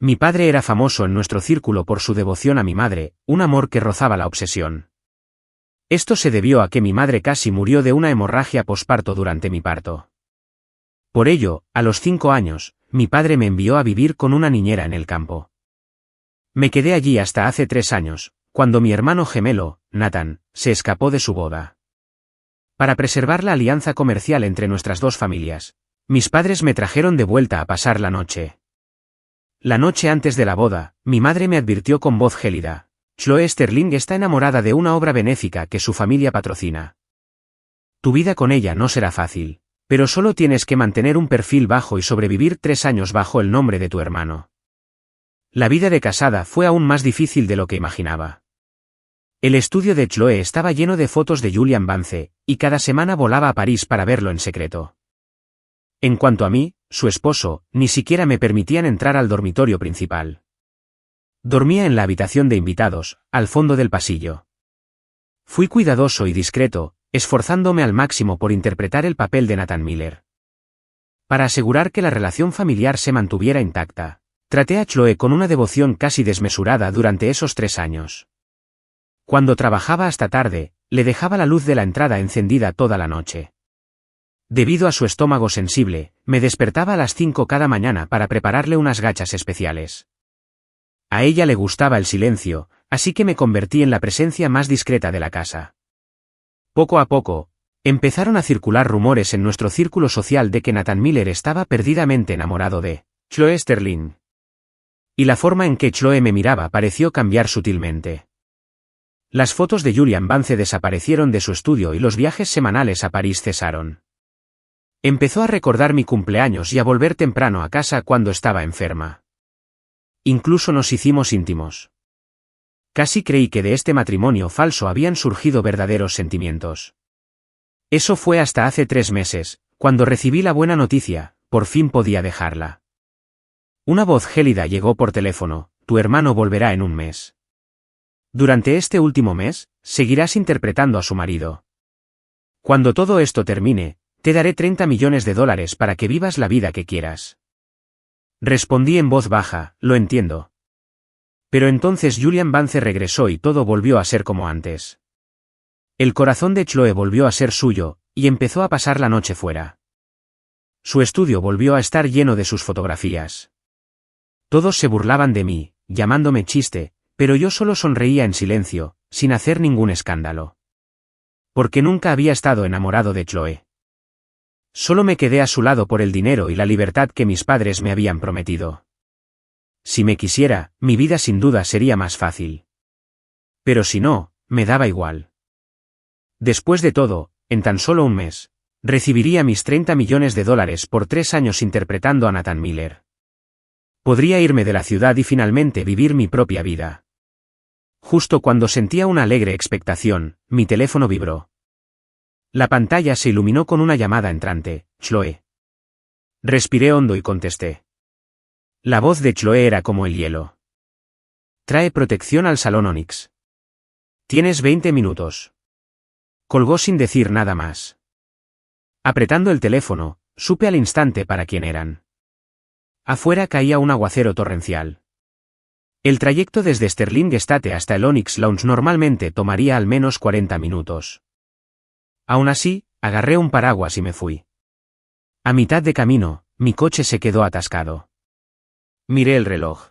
Mi padre era famoso en nuestro círculo por su devoción a mi madre, un amor que rozaba la obsesión. Esto se debió a que mi madre casi murió de una hemorragia posparto durante mi parto. Por ello, a los 5 años, mi padre me envió a vivir con una niñera en el campo. Me quedé allí hasta hace 3 años, cuando mi hermano gemelo, Nathan, se escapó de su boda. Para preservar la alianza comercial entre nuestras dos familias, mis padres me trajeron de vuelta a pasar la noche. La noche antes de la boda, mi madre me advirtió con voz gélida: Chloe Sterling está enamorada de una obra benéfica que su familia patrocina. Tu vida con ella no será fácil, pero solo tienes que mantener un perfil bajo y sobrevivir 3 años bajo el nombre de tu hermano. La vida de casada fue aún más difícil de lo que imaginaba. El estudio de Chloe estaba lleno de fotos de Julian Vance, y cada semana volaba a París para verlo en secreto. En cuanto a mí, su esposo, ni siquiera me permitían entrar al dormitorio principal. Dormía en la habitación de invitados, al fondo del pasillo. Fui cuidadoso y discreto, esforzándome al máximo por interpretar el papel de Nathan Miller. Para asegurar que la relación familiar se mantuviera intacta, traté a Chloe con una devoción casi desmesurada durante esos 3 años. Cuando trabajaba hasta tarde, le dejaba la luz de la entrada encendida toda la noche. Debido a su estómago sensible, me despertaba a las 5 cada mañana para prepararle unas gachas especiales. A ella le gustaba el silencio, así que me convertí en la presencia más discreta de la casa. Poco a poco, empezaron a circular rumores en nuestro círculo social de que Nathan Miller estaba perdidamente enamorado de Chloe Sterling. Y la forma en que Chloe me miraba pareció cambiar sutilmente. Las fotos de Julian Vance desaparecieron de su estudio y los viajes semanales a París cesaron. Empezó a recordar mi cumpleaños y a volver temprano a casa cuando estaba enferma. Incluso nos hicimos íntimos. Casi creí que de este matrimonio falso habían surgido verdaderos sentimientos. Eso fue hasta hace 3 meses, cuando recibí la buena noticia: por fin podía dejarla. Una voz gélida llegó por teléfono: tu hermano volverá en un mes. Durante este último mes, seguirás interpretando a su marido. Cuando todo esto termine, te daré $30 millones para que vivas la vida que quieras. Respondí en voz baja: lo entiendo. Pero entonces Julian Vance regresó y todo volvió a ser como antes. El corazón de Chloe volvió a ser suyo, y empezó a pasar la noche fuera. Su estudio volvió a estar lleno de sus fotografías. Todos se burlaban de mí, llamándome chiste, pero yo solo sonreía en silencio, sin hacer ningún escándalo. Porque nunca había estado enamorado de Chloe. Solo me quedé a su lado por el dinero y la libertad que mis padres me habían prometido. Si me quisiera, mi vida sin duda sería más fácil. Pero si no, me daba igual. Después de todo, en tan solo un mes, recibiría mis $30 millones por 3 años interpretando a Nathan Miller. Podría irme de la ciudad y finalmente vivir mi propia vida. Justo cuando sentía una alegre expectación, mi teléfono vibró. La pantalla se iluminó con una llamada entrante: Chloe. Respiré hondo y contesté. La voz de Chloe era como el hielo. Trae protección al salón Onyx. Tienes 20 minutos. Colgó sin decir nada más. Apretando el teléfono, supe al instante para quién eran. Afuera caía un aguacero torrencial. El trayecto desde Sterling Estate hasta el Onyx Lounge normalmente tomaría al menos 40 minutos. Aún así, agarré un paraguas y me fui. A mitad de camino, mi coche se quedó atascado. Miré el reloj.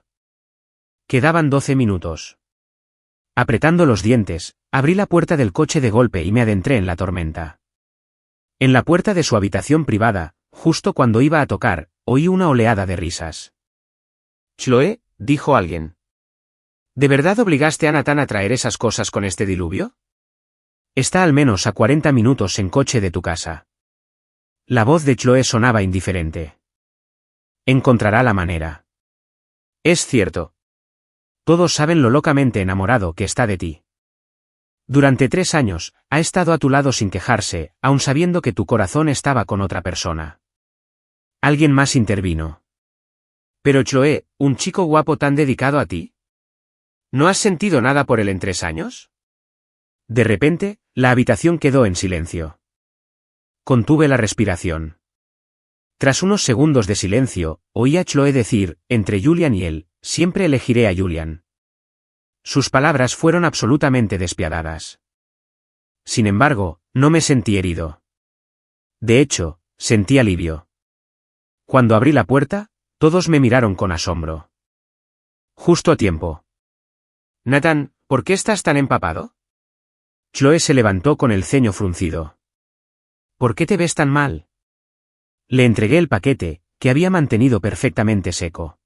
Quedaban 12 minutos. Apretando los dientes, abrí la puerta del coche de golpe y me adentré en la tormenta. En la puerta de su habitación privada, justo cuando iba a tocar, oí una oleada de risas. «Chloe», dijo alguien. «¿De verdad obligaste a Nathan a traer esas cosas con este diluvio? Está al menos a 40 minutos en coche de tu casa». La voz de Chloe sonaba indiferente. «Encontrará la manera». «Es cierto. Todos saben lo locamente enamorado que está de ti. Durante 3 años, ha estado a tu lado sin quejarse, aun sabiendo que tu corazón estaba con otra persona». Alguien más intervino. «Pero Chloe, un chico guapo tan dedicado a ti. ¿No has sentido nada por él en 3 años?» De repente, la habitación quedó en silencio. Contuve la respiración. Tras unos segundos de silencio, oí a Chloe decir, entre Julian y él: Siempre elegiré a Julian. Sus palabras fueron absolutamente despiadadas. Sin embargo, no me sentí herido. De hecho, sentí alivio. Cuando abrí la puerta, todos me miraron con asombro. Justo a tiempo. Nathan, ¿por qué estás tan empapado? Chloe se levantó con el ceño fruncido. ¿Por qué te ves tan mal? Le entregué el paquete, que había mantenido perfectamente seco.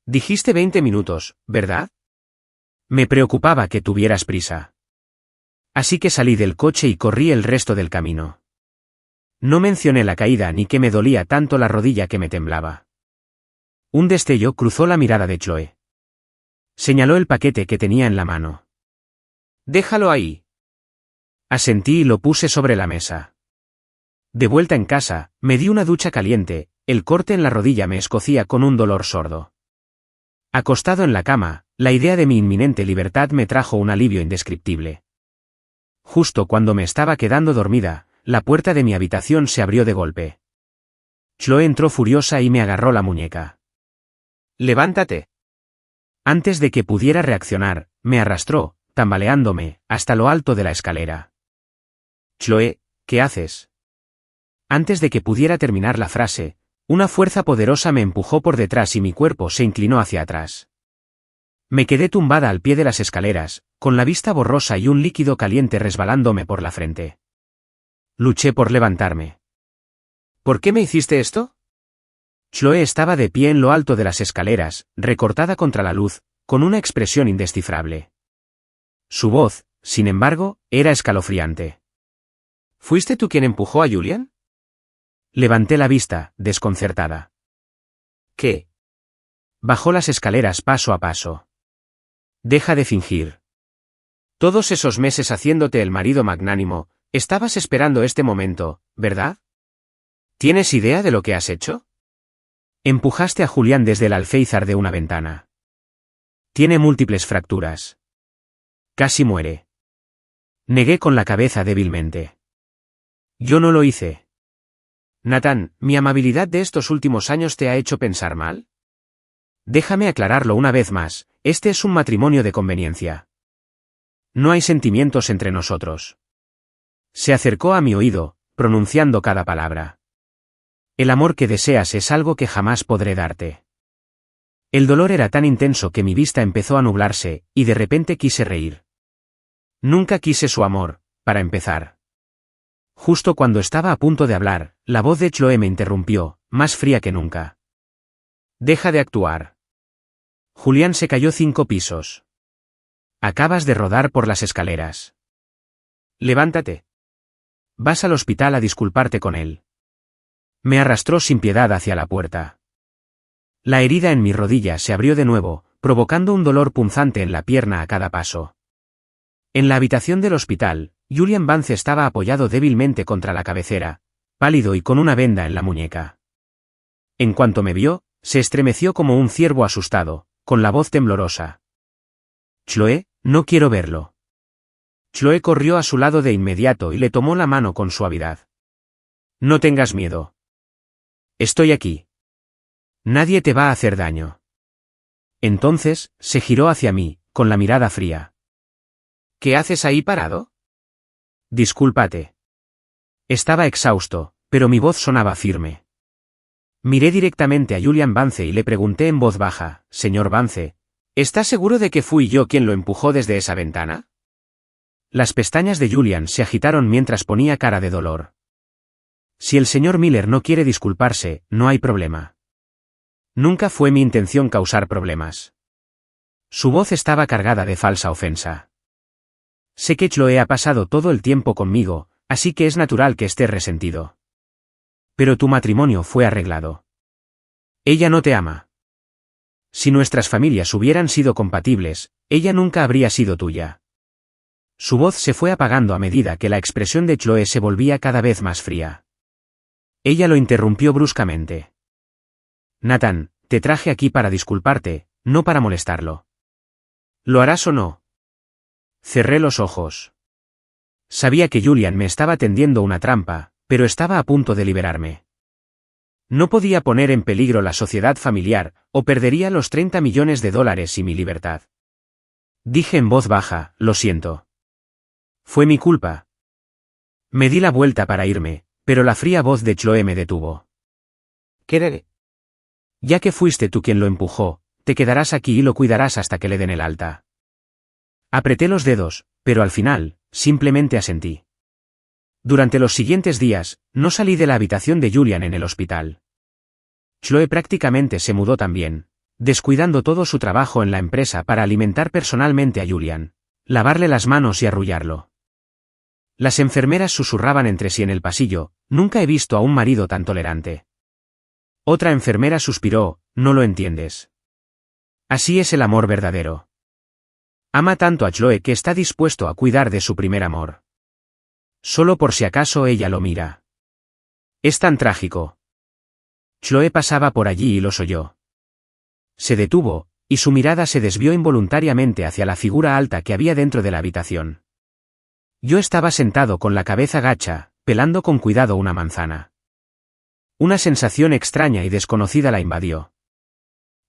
Dijiste 20 minutos, ¿verdad? Me preocupaba que tuvieras prisa. Así que salí del coche y corrí el resto del camino. No mencioné la caída ni que me dolía tanto la rodilla que me temblaba. Un destello cruzó la mirada de Chloe. Señaló el paquete que tenía en la mano. Déjalo ahí. Asentí y lo puse sobre la mesa. De vuelta en casa, me di una ducha caliente, el corte en la rodilla me escocía con un dolor sordo. Acostado en la cama, la idea de mi inminente libertad me trajo un alivio indescriptible. Justo cuando me estaba quedando dormida, la puerta de mi habitación se abrió de golpe. Chloe entró furiosa y me agarró la muñeca. ¡Levántate! Antes de que pudiera reaccionar, me arrastró, tambaleándome, hasta lo alto de la escalera. Chloe, ¿qué haces? Antes de que pudiera terminar la frase, una fuerza poderosa me empujó por detrás y mi cuerpo se inclinó hacia atrás. Me quedé tumbada al pie de las escaleras, con la vista borrosa y un líquido caliente resbalándome por la frente. Luché por levantarme. ¿Por qué me hiciste esto? Chloe estaba de pie en lo alto de las escaleras, recortada contra la luz, con una expresión indescifrable. Su voz, sin embargo, era escalofriante. ¿Fuiste tú quien empujó a Julian? Levanté la vista, desconcertada. ¿Qué? Bajó las escaleras paso a paso. Deja de fingir. Todos esos meses haciéndote el marido magnánimo, estabas esperando este momento, ¿verdad? ¿Tienes idea de lo que has hecho? Empujaste a Julián desde el alféizar de una ventana. Tiene múltiples fracturas. Casi muere. Negué con la cabeza débilmente. Yo no lo hice. Nathan, ¿mi amabilidad de estos últimos años te ha hecho pensar mal? Déjame aclararlo una vez más, este es un matrimonio de conveniencia. No hay sentimientos entre nosotros. Se acercó a mi oído, pronunciando cada palabra. El amor que deseas es algo que jamás podré darte. El dolor era tan intenso que mi vista empezó a nublarse, y de repente quise reír. Nunca quise su amor, para empezar. Justo cuando estaba a punto de hablar, la voz de Chloe me interrumpió, más fría que nunca. Deja de actuar. Julián se cayó 5 pisos. Acabas de rodar por las escaleras. Levántate. Vas al hospital a disculparte con él. Me arrastró sin piedad hacia la puerta. La herida en mi rodilla se abrió de nuevo, provocando un dolor punzante en la pierna a cada paso. En la habitación del hospital, Julian Vance estaba apoyado débilmente contra la cabecera, pálido y con una venda en la muñeca. En cuanto me vio, se estremeció como un ciervo asustado, con la voz temblorosa. Chloe, no quiero verlo. Chloe corrió a su lado de inmediato y le tomó la mano con suavidad. No tengas miedo. Estoy aquí. Nadie te va a hacer daño. Entonces, se giró hacia mí, con la mirada fría. ¿Qué haces ahí parado? Discúlpate. Estaba exhausto, pero mi voz sonaba firme. Miré directamente a Julian Vance y le pregunté en voz baja, señor Vance, ¿está seguro de que fui yo quien lo empujó desde esa ventana? Las pestañas de Julian se agitaron mientras ponía cara de dolor. Si el señor Miller no quiere disculparse, no hay problema. Nunca fue mi intención causar problemas. Su voz estaba cargada de falsa ofensa. Sé que Chloe ha pasado todo el tiempo conmigo, así que es natural que esté resentido. Pero tu matrimonio fue arreglado. Ella no te ama. Si nuestras familias hubieran sido compatibles, ella nunca habría sido tuya. Su voz se fue apagando a medida que la expresión de Chloe se volvía cada vez más fría. Ella lo interrumpió bruscamente. Nathan, te traje aquí para disculparte, no para molestarlo. ¿Lo harás o no? Cerré los ojos. Sabía que Julian me estaba tendiendo una trampa, pero estaba a punto de liberarme. No podía poner en peligro la sociedad familiar, o perdería los 30 millones de dólares y mi libertad. Dije en voz baja, lo siento. Fue mi culpa. Me di la vuelta para irme, pero la fría voz de Chloe me detuvo. ¿Qué? Ya que fuiste tú quien lo empujó, te quedarás aquí y lo cuidarás hasta que le den el alta. Apreté los dedos, pero al final, simplemente asentí. Durante los siguientes días, no salí de la habitación de Julian en el hospital. Chloe prácticamente se mudó también, descuidando todo su trabajo en la empresa para alimentar personalmente a Julian, lavarle las manos y arrullarlo. Las enfermeras susurraban entre sí en el pasillo, nunca he visto a un marido tan tolerante. Otra enfermera suspiró, no lo entiendes. Así es el amor verdadero. Ama tanto a Chloe que está dispuesto a cuidar de su primer amor. Solo por si acaso ella lo mira. Es tan trágico. Chloe pasaba por allí y los oyó. Se detuvo, y su mirada se desvió involuntariamente hacia la figura alta que había dentro de la habitación. Yo estaba sentado con la cabeza gacha, pelando con cuidado una manzana. Una sensación extraña y desconocida la invadió.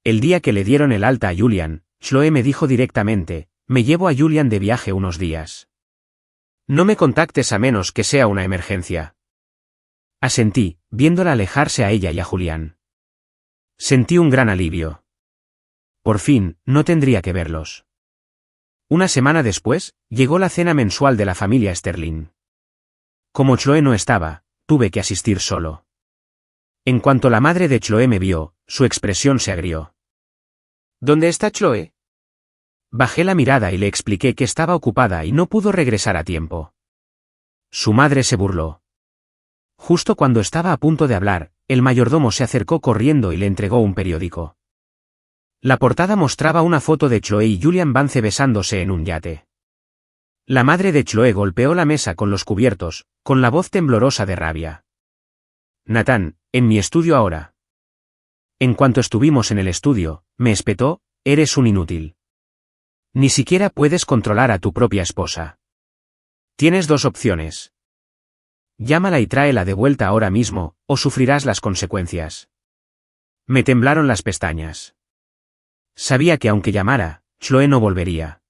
El día que le dieron el alta a Julian, Chloe me dijo directamente, me llevo a Julian de viaje unos días. No me contactes a menos que sea una emergencia. Asentí, viéndola alejarse a ella y a Julián. Sentí un gran alivio. Por fin, no tendría que verlos. Una semana después, llegó la cena mensual de la familia Sterling. Como Chloe no estaba, tuve que asistir solo. En cuanto la madre de Chloe me vio, su expresión se agrió. ¿Dónde está Chloe? Bajé la mirada y le expliqué que estaba ocupada y no pudo regresar a tiempo. Su madre se burló. Justo cuando estaba a punto de hablar, el mayordomo se acercó corriendo y le entregó un periódico. La portada mostraba una foto de Chloe y Julian Vance besándose en un yate. La madre de Chloe golpeó la mesa con los cubiertos, con la voz temblorosa de rabia. Nathan, en mi estudio ahora. En cuanto estuvimos en el estudio, me espetó, eres un inútil. Ni siquiera puedes controlar a tu propia esposa. Tienes dos opciones. Llámala y tráela de vuelta ahora mismo, o sufrirás las consecuencias. Me temblaron las pestañas. Sabía que aunque llamara, Chloe no volvería.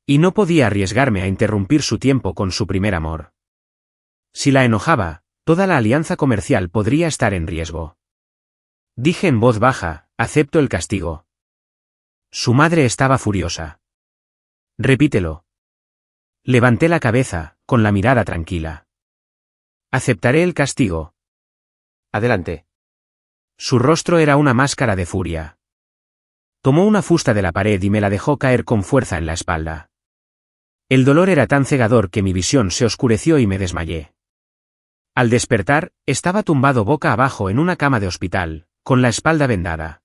Y no podía arriesgarme a interrumpir su tiempo con su primer amor. Si la enojaba, toda la alianza comercial podría estar en riesgo. Dije en voz baja, acepto el castigo. Su madre estaba furiosa. Repítelo. Levanté la cabeza, con la mirada tranquila. Aceptaré el castigo. Adelante. Su rostro era una máscara de furia. Tomó una fusta de la pared y me la dejó caer con fuerza en la espalda. El dolor era tan cegador que mi visión se oscureció y me desmayé. Al despertar, estaba tumbado boca abajo en una cama de hospital, con la espalda vendada.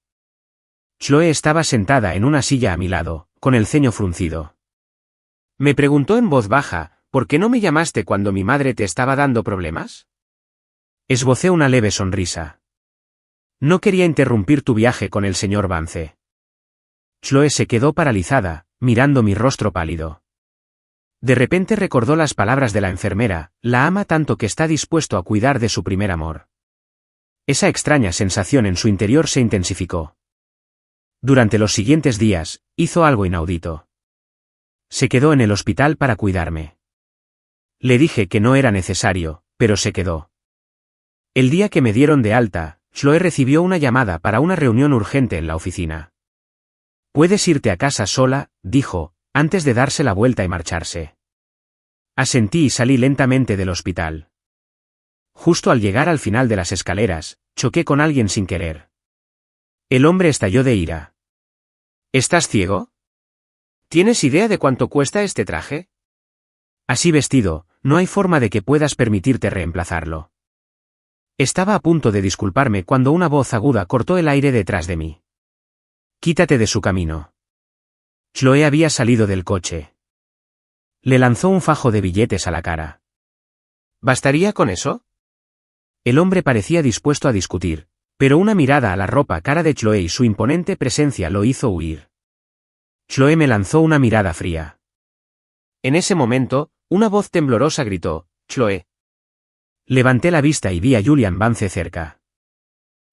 Chloe estaba sentada en una silla a mi lado, con el ceño fruncido. Me preguntó en voz baja, ¿por qué no me llamaste cuando mi madre te estaba dando problemas? Esbocé una leve sonrisa. No quería interrumpir tu viaje con el señor Vance. Chloe se quedó paralizada, mirando mi rostro pálido. De repente recordó las palabras de la enfermera, la ama tanto que está dispuesto a cuidar de su primer amor. Esa extraña sensación en su interior se intensificó. Durante los siguientes días, hizo algo inaudito. Se quedó en el hospital para cuidarme. Le dije que no era necesario, pero se quedó. El día que me dieron de alta, Chloe recibió una llamada para una reunión urgente en la oficina. Puedes irte a casa sola, dijo, antes de darse la vuelta y marcharse. Asentí y salí lentamente del hospital. Justo al llegar al final de las escaleras, choqué con alguien sin querer. El hombre estalló de ira. ¿Estás ciego? ¿Tienes idea de cuánto cuesta este traje? Así vestido, no hay forma de que puedas permitirte reemplazarlo. Estaba a punto de disculparme cuando una voz aguda cortó el aire detrás de mí. Quítate de su camino. Chloe había salido del coche. Le lanzó un fajo de billetes a la cara. ¿Bastaría con eso? El hombre parecía dispuesto a discutir, pero una mirada a la ropa cara de Chloe y su imponente presencia lo hizo huir. Chloe me lanzó una mirada fría. En ese momento, una voz temblorosa gritó, «Chloe». Levanté la vista y vi a Julian Vance cerca.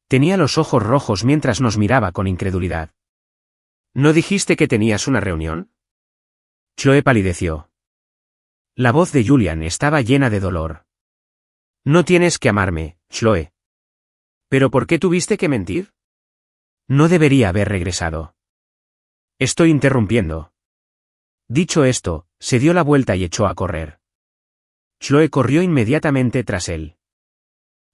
Tenía los ojos rojos mientras nos miraba con incredulidad. ¿No dijiste que tenías una reunión? Chloe palideció. La voz de Julian estaba llena de dolor. No tienes que amarme, Chloe. ¿Pero por qué tuviste que mentir? No debería haber regresado. Estoy interrumpiendo. Dicho esto, se dio la vuelta y echó a correr. Chloe corrió inmediatamente tras él.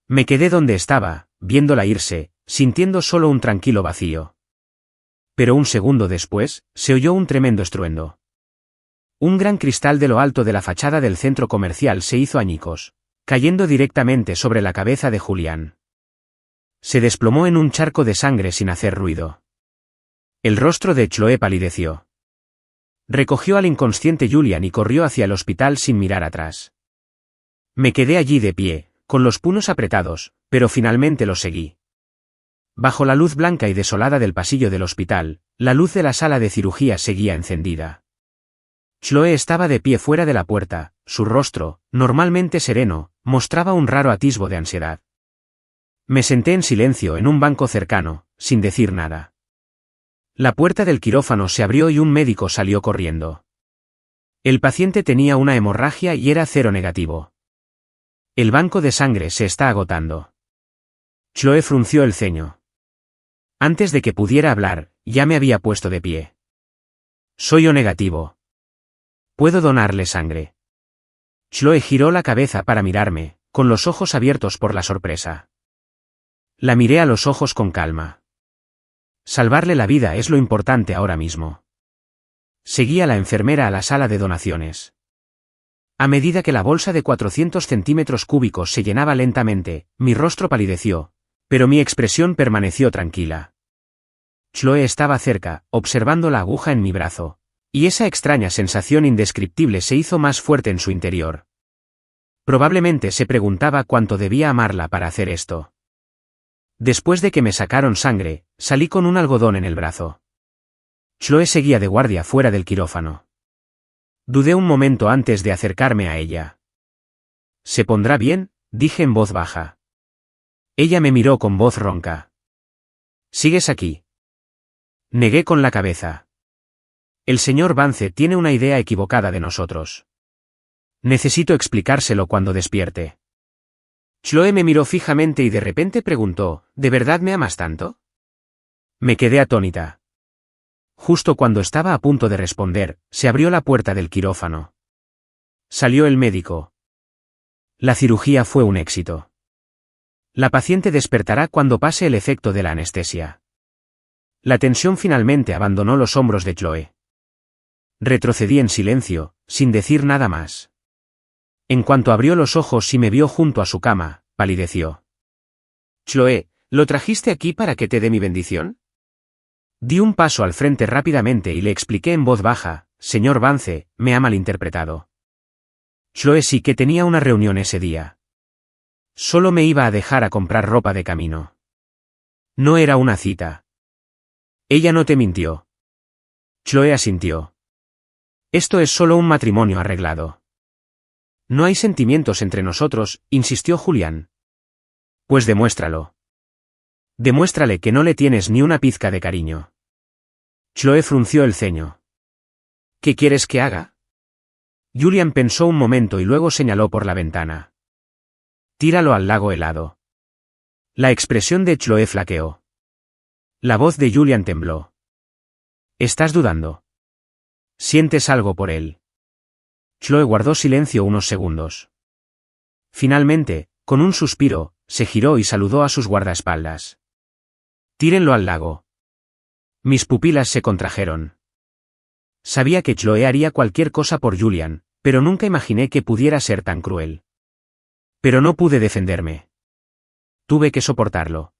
Me quedé donde estaba, viéndola irse, sintiendo solo un tranquilo vacío. Pero un segundo después, se oyó un tremendo estruendo. Un gran cristal de lo alto de la fachada del centro comercial se hizo añicos, cayendo directamente sobre la cabeza de Julián. Se desplomó en un charco de sangre sin hacer ruido. El rostro de Chloe palideció. Recogió al inconsciente Julian y corrió hacia el hospital sin mirar atrás. Me quedé allí de pie, con los puños apretados, pero finalmente lo seguí. Bajo la luz blanca y desolada del pasillo del hospital, la luz de la sala de cirugía seguía encendida. Chloe estaba de pie fuera de la puerta, su rostro, normalmente sereno, mostraba un raro atisbo de ansiedad. Me senté en silencio en un banco cercano, sin decir nada. La puerta del quirófano se abrió y un médico salió corriendo. El paciente tenía una hemorragia y era cero negativo. El banco de sangre se está agotando. Chloe frunció el ceño. Antes de que pudiera hablar, ya me había puesto de pie. Soy O negativo. Puedo donarle sangre. Chloe giró la cabeza para mirarme, con los ojos abiertos por la sorpresa. La miré a los ojos con calma. Salvarle la vida es lo importante ahora mismo. Seguí a la enfermera a la sala de donaciones. A medida que la bolsa de 400 centímetros cúbicos se llenaba lentamente, mi rostro palideció, pero mi expresión permaneció tranquila. Chloe estaba cerca, observando la aguja en mi brazo, y esa extraña sensación indescriptible se hizo más fuerte en su interior. Probablemente se preguntaba cuánto debía amarla para hacer esto. Después de que me sacaron sangre, salí con un algodón en el brazo. Chloe seguía de guardia fuera del quirófano. Dudé un momento antes de acercarme a ella. ¿Se pondrá bien?, dije en voz baja. Ella me miró con voz ronca. ¿Sigues aquí? Negué con la cabeza. El señor Vance tiene una idea equivocada de nosotros. Necesito explicárselo cuando despierte. Chloe me miró fijamente y de repente preguntó, ¿de verdad me amas tanto? Me quedé atónita. Justo cuando estaba a punto de responder, se abrió la puerta del quirófano. Salió el médico. La cirugía fue un éxito. La paciente despertará cuando pase el efecto de la anestesia. La tensión finalmente abandonó los hombros de Chloe. Retrocedí en silencio, sin decir nada más. En cuanto abrió los ojos y me vio junto a su cama, palideció. Chloe, ¿lo trajiste aquí para que te dé mi bendición? Di un paso al frente rápidamente y le expliqué en voz baja, señor Vance, me ha malinterpretado. Chloe sí que tenía una reunión ese día. Solo me iba a dejar a comprar ropa de camino. No era una cita. Ella no te mintió. Chloe asintió. Esto es solo un matrimonio arreglado. No hay sentimientos entre nosotros, insistió Julián. Pues demuéstralo. Demuéstrale que no le tienes ni una pizca de cariño. Chloe frunció el ceño. ¿Qué quieres que haga? Julián pensó un momento y luego señaló por la ventana. Tíralo al lago helado. La expresión de Chloe flaqueó. La voz de Julián tembló. ¿Estás dudando? ¿Sientes algo por él? Chloe guardó silencio unos segundos. Finalmente, con un suspiro, se giró y saludó a sus guardaespaldas. Tírenlo al lago. Mis pupilas se contrajeron. Sabía que Chloe haría cualquier cosa por Julián, pero nunca imaginé que pudiera ser tan cruel. Pero no pude defenderme. Tuve que soportarlo.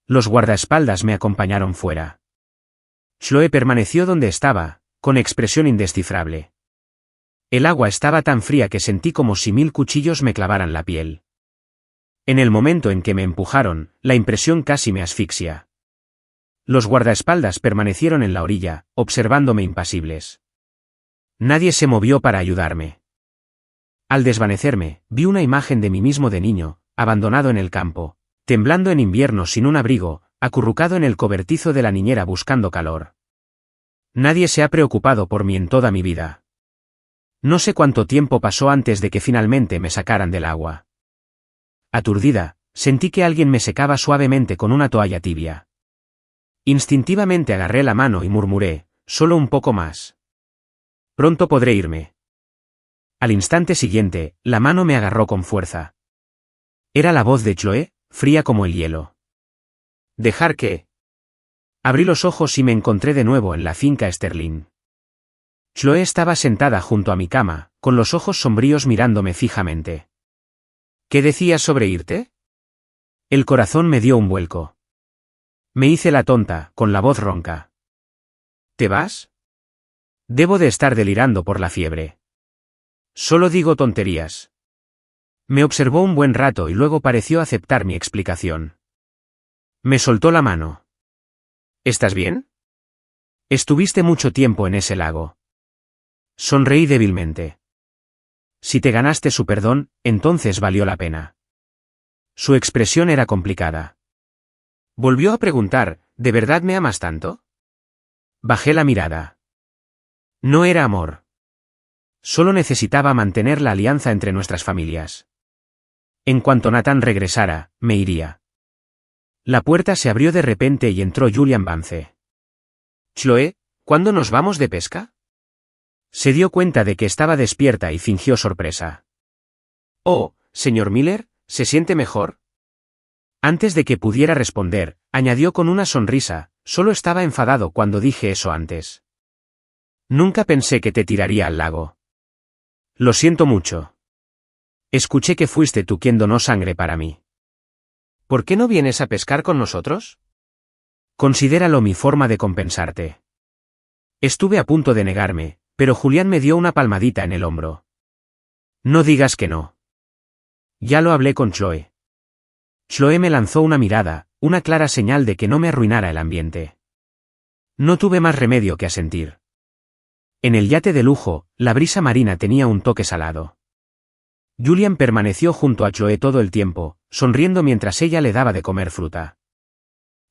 Los guardaespaldas me acompañaron fuera. Chloe permaneció donde estaba, con expresión indescifrable. El agua estaba tan fría que sentí como si 1000 cuchillos me clavaran la piel. En el momento en que me empujaron, la impresión casi me asfixia. Los guardaespaldas permanecieron en la orilla, observándome impasibles. Nadie se movió para ayudarme. Al desvanecerme, vi una imagen de mí mismo de niño, abandonado en el campo, temblando en invierno sin un abrigo, acurrucado en el cobertizo de la niñera buscando calor. Nadie se ha preocupado por mí en toda mi vida. No sé cuánto tiempo pasó antes de que finalmente me sacaran del agua. Aturdida, sentí que alguien me secaba suavemente con una toalla tibia. Instintivamente agarré la mano y murmuré, solo un poco más. Pronto podré irme. Al instante siguiente, la mano me agarró con fuerza. Era la voz de Chloé, fría como el hielo. ¿Dejar qué? Abrí los ojos y me encontré de nuevo en la finca Sterling. Chloé estaba sentada junto a mi cama, con los ojos sombríos mirándome fijamente. ¿Qué decías sobre irte? El corazón me dio un vuelco. Me hice la tonta, con la voz ronca. ¿Te vas? Debo de estar delirando por la fiebre. Solo digo tonterías. Me observó un buen rato y luego pareció aceptar mi explicación. Me soltó la mano. ¿Estás bien? Estuviste mucho tiempo en ese lago. Sonreí débilmente. Si te ganaste su perdón, entonces valió la pena. Su expresión era complicada. Volvió a preguntar, ¿de verdad me amas tanto? Bajé la mirada. No era amor. Solo necesitaba mantener la alianza entre nuestras familias. En cuanto Nathan regresara, me iría. La puerta se abrió de repente y entró Julian Vance. Chloé, ¿cuándo nos vamos de pesca? Se dio cuenta de que estaba despierta y fingió sorpresa. Oh, señor Miller, ¿se siente mejor? Antes de que pudiera responder, añadió con una sonrisa, solo estaba enfadado cuando dije eso antes. Nunca pensé que te tiraría al lago. Lo siento mucho. Escuché que fuiste tú quien donó sangre para mí. ¿Por qué no vienes a pescar con nosotros? Considéralo mi forma de compensarte. Estuve a punto de negarme, pero Julián me dio una palmadita en el hombro. No digas que no. Ya lo hablé con Chloé. Chloé me lanzó una mirada, una clara señal de que no me arruinara el ambiente. No tuve más remedio que asentir. En el yate de lujo, la brisa marina tenía un toque salado. Julian permaneció junto a Chloé todo el tiempo, sonriendo mientras ella le daba de comer fruta.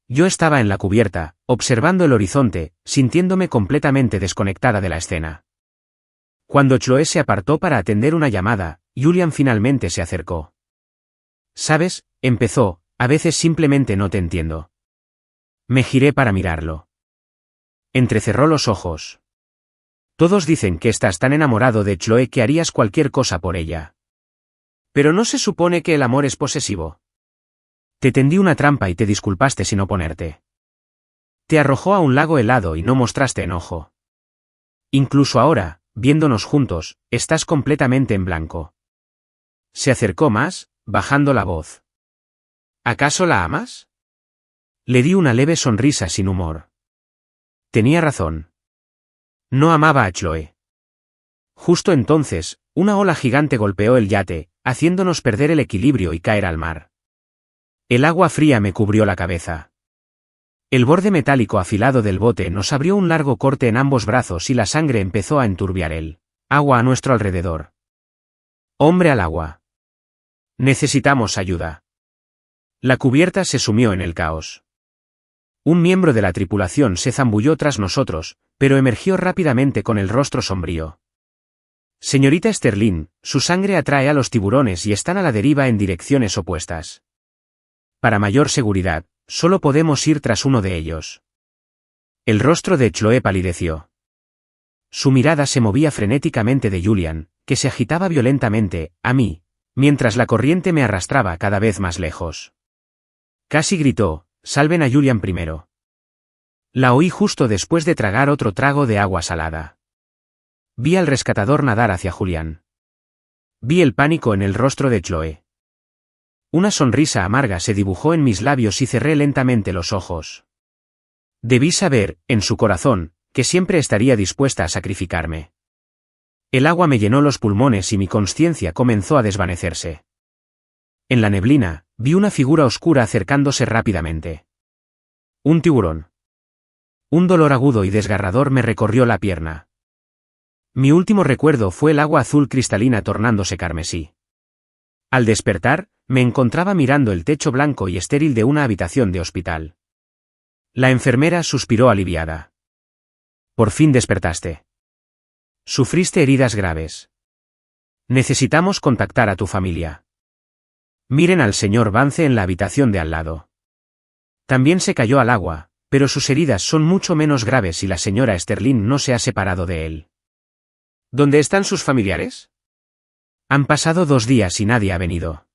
Yo estaba en la cubierta, observando el horizonte, sintiéndome completamente desconectada de la escena. Cuando Chloé se apartó para atender una llamada, Julian finalmente se acercó. ¿Sabes? Empezó, a veces simplemente no te entiendo. Me giré para mirarlo. Entrecerró los ojos. Todos dicen que estás tan enamorado de Chloé que harías cualquier cosa por ella. Pero ¿no se supone que el amor es posesivo? Te tendí una trampa y te disculpaste sin oponerte. Te arrojó a un lago helado y no mostraste enojo. Incluso ahora, viéndonos juntos, estás completamente en blanco. Se acercó más, bajando la voz. ¿Acaso la amas? Le di una leve sonrisa sin humor. Tenía razón. No amaba a Chloé. Justo entonces, una ola gigante golpeó el yate, haciéndonos perder el equilibrio y caer al mar. El agua fría me cubrió la cabeza. El borde metálico afilado del bote nos abrió un largo corte en ambos brazos y la sangre empezó a enturbiar el agua a nuestro alrededor. Hombre al agua. Necesitamos ayuda. La cubierta se sumió en el caos. Un miembro de la tripulación se zambulló tras nosotros, pero emergió rápidamente con el rostro sombrío. Señorita Sterling, su sangre atrae a los tiburones y están a la deriva en direcciones opuestas. Para mayor seguridad, solo podemos ir tras uno de ellos. El rostro de Chloé palideció. Su mirada se movía frenéticamente de Julian, que se agitaba violentamente, a mí, mientras la corriente me arrastraba cada vez más lejos. Casi gritó, «Salven a Julian primero». La oí justo después de tragar otro trago de agua salada. Vi al rescatador nadar hacia Julián. Vi el pánico en el rostro de Chloé. Una sonrisa amarga se dibujó en mis labios y cerré lentamente los ojos. Debí saber, en su corazón, que siempre estaría dispuesta a sacrificarme. El agua me llenó los pulmones y mi consciencia comenzó a desvanecerse. En la neblina, vi una figura oscura acercándose rápidamente. Un tiburón. Un dolor agudo y desgarrador me recorrió la pierna. Mi último recuerdo fue el agua azul cristalina tornándose carmesí. Al despertar, me encontraba mirando el techo blanco y estéril de una habitación de hospital. La enfermera suspiró aliviada. Por fin despertaste. Sufriste heridas graves. Necesitamos contactar a tu familia. Miren al señor Vance en la habitación de al lado. También se cayó al agua, pero sus heridas son mucho menos graves y la señora Sterling no se ha separado de él. ¿Dónde están sus familiares? Han pasado 2 días y nadie ha venido.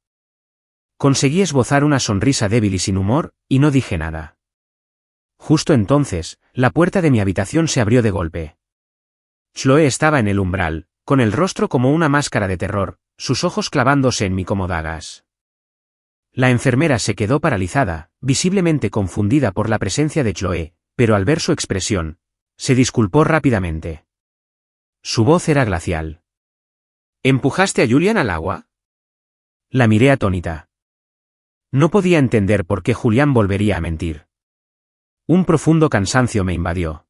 Conseguí esbozar una sonrisa débil y sin humor, y no dije nada. Justo entonces, la puerta de mi habitación se abrió de golpe. Chloe estaba en el umbral, con el rostro como una máscara de terror, sus ojos clavándose en mí como dagas. La enfermera se quedó paralizada, visiblemente confundida por la presencia de Chloe, pero al ver su expresión, se disculpó rápidamente. Su voz era glacial. ¿Empujaste a Julian al agua? La miré atónita. No podía entender por qué Julián volvería a mentir. Un profundo cansancio me invadió.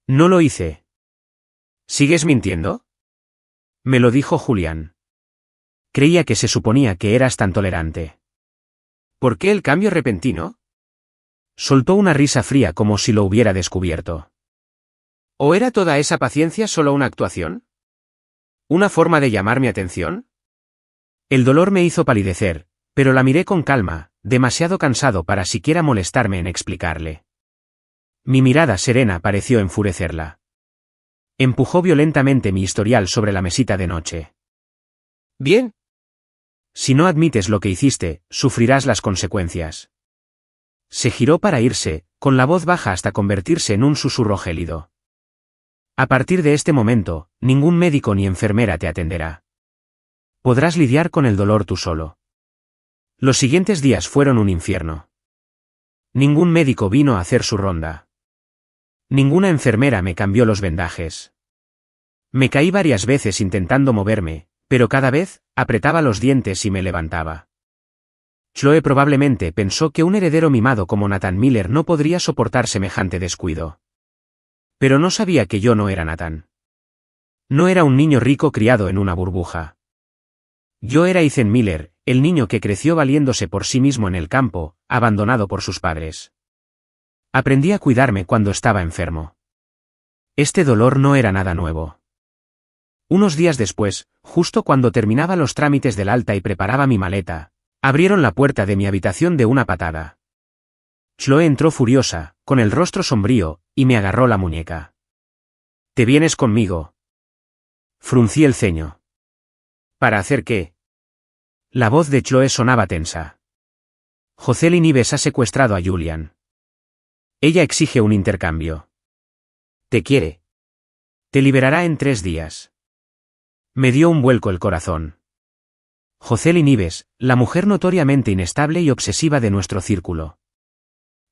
No lo hice. ¿Sigues mintiendo? Me lo dijo Julián. Creía que se suponía que eras tan tolerante. ¿Por qué el cambio repentino? Soltó una risa fría como si lo hubiera descubierto. ¿O era toda esa paciencia solo una actuación? ¿Una forma de llamar mi atención? El dolor me hizo palidecer, pero la miré con calma, demasiado cansado para siquiera molestarme en explicarle. Mi mirada serena pareció enfurecerla. Empujó violentamente mi historial sobre la mesita de noche. Bien. Si no admites lo que hiciste, sufrirás las consecuencias. Se giró para irse, con la voz baja hasta convertirse en un susurro gélido. A partir de este momento, ningún médico ni enfermera te atenderá. Podrás lidiar con el dolor tú solo. Los siguientes días fueron un infierno. Ningún médico vino a hacer su ronda. Ninguna enfermera me cambió los vendajes. Me caí varias veces intentando moverme, pero cada vez, apretaba los dientes y me levantaba. Chloe probablemente pensó que un heredero mimado como Nathan Miller no podría soportar semejante descuido. Pero no sabía que yo no era Nathan. No era un niño rico criado en una burbuja. Yo era Ethan Miller, el niño que creció valiéndose por sí mismo en el campo, abandonado por sus padres. Aprendí a cuidarme cuando estaba enfermo. Este dolor no era nada nuevo. Unos días después, justo cuando terminaba los trámites del alta y preparaba mi maleta, abrieron la puerta de mi habitación de una patada. Chloe entró furiosa, con el rostro sombrío, y me agarró la muñeca. ¿Te vienes conmigo? Fruncí el ceño. ¿Para hacer qué? La voz de Chloe sonaba tensa. Jocelyn Ives ha secuestrado a Julian. Ella exige un intercambio. Te quiere. Te liberará en 3 días. Me dio un vuelco el corazón. Jocelyn Ives, la mujer notoriamente inestable y obsesiva de nuestro círculo.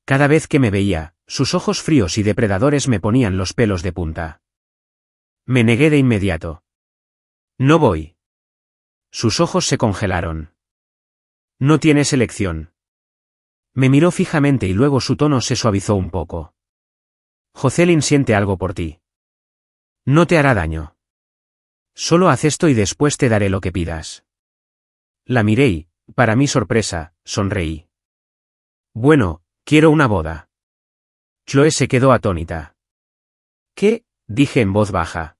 Cada vez que me veía, sus ojos fríos y depredadores me ponían los pelos de punta. Me negué de inmediato. No voy. Sus ojos se congelaron. No tienes elección. Me miró fijamente y luego su tono se suavizó un poco. Jocelyn siente algo por ti. No te hará daño. Solo haz esto y después te daré lo que pidas. La miré y, para mi sorpresa, sonreí. Bueno, quiero una boda. Chloe se quedó atónita. ¿Qué? Dije en voz baja.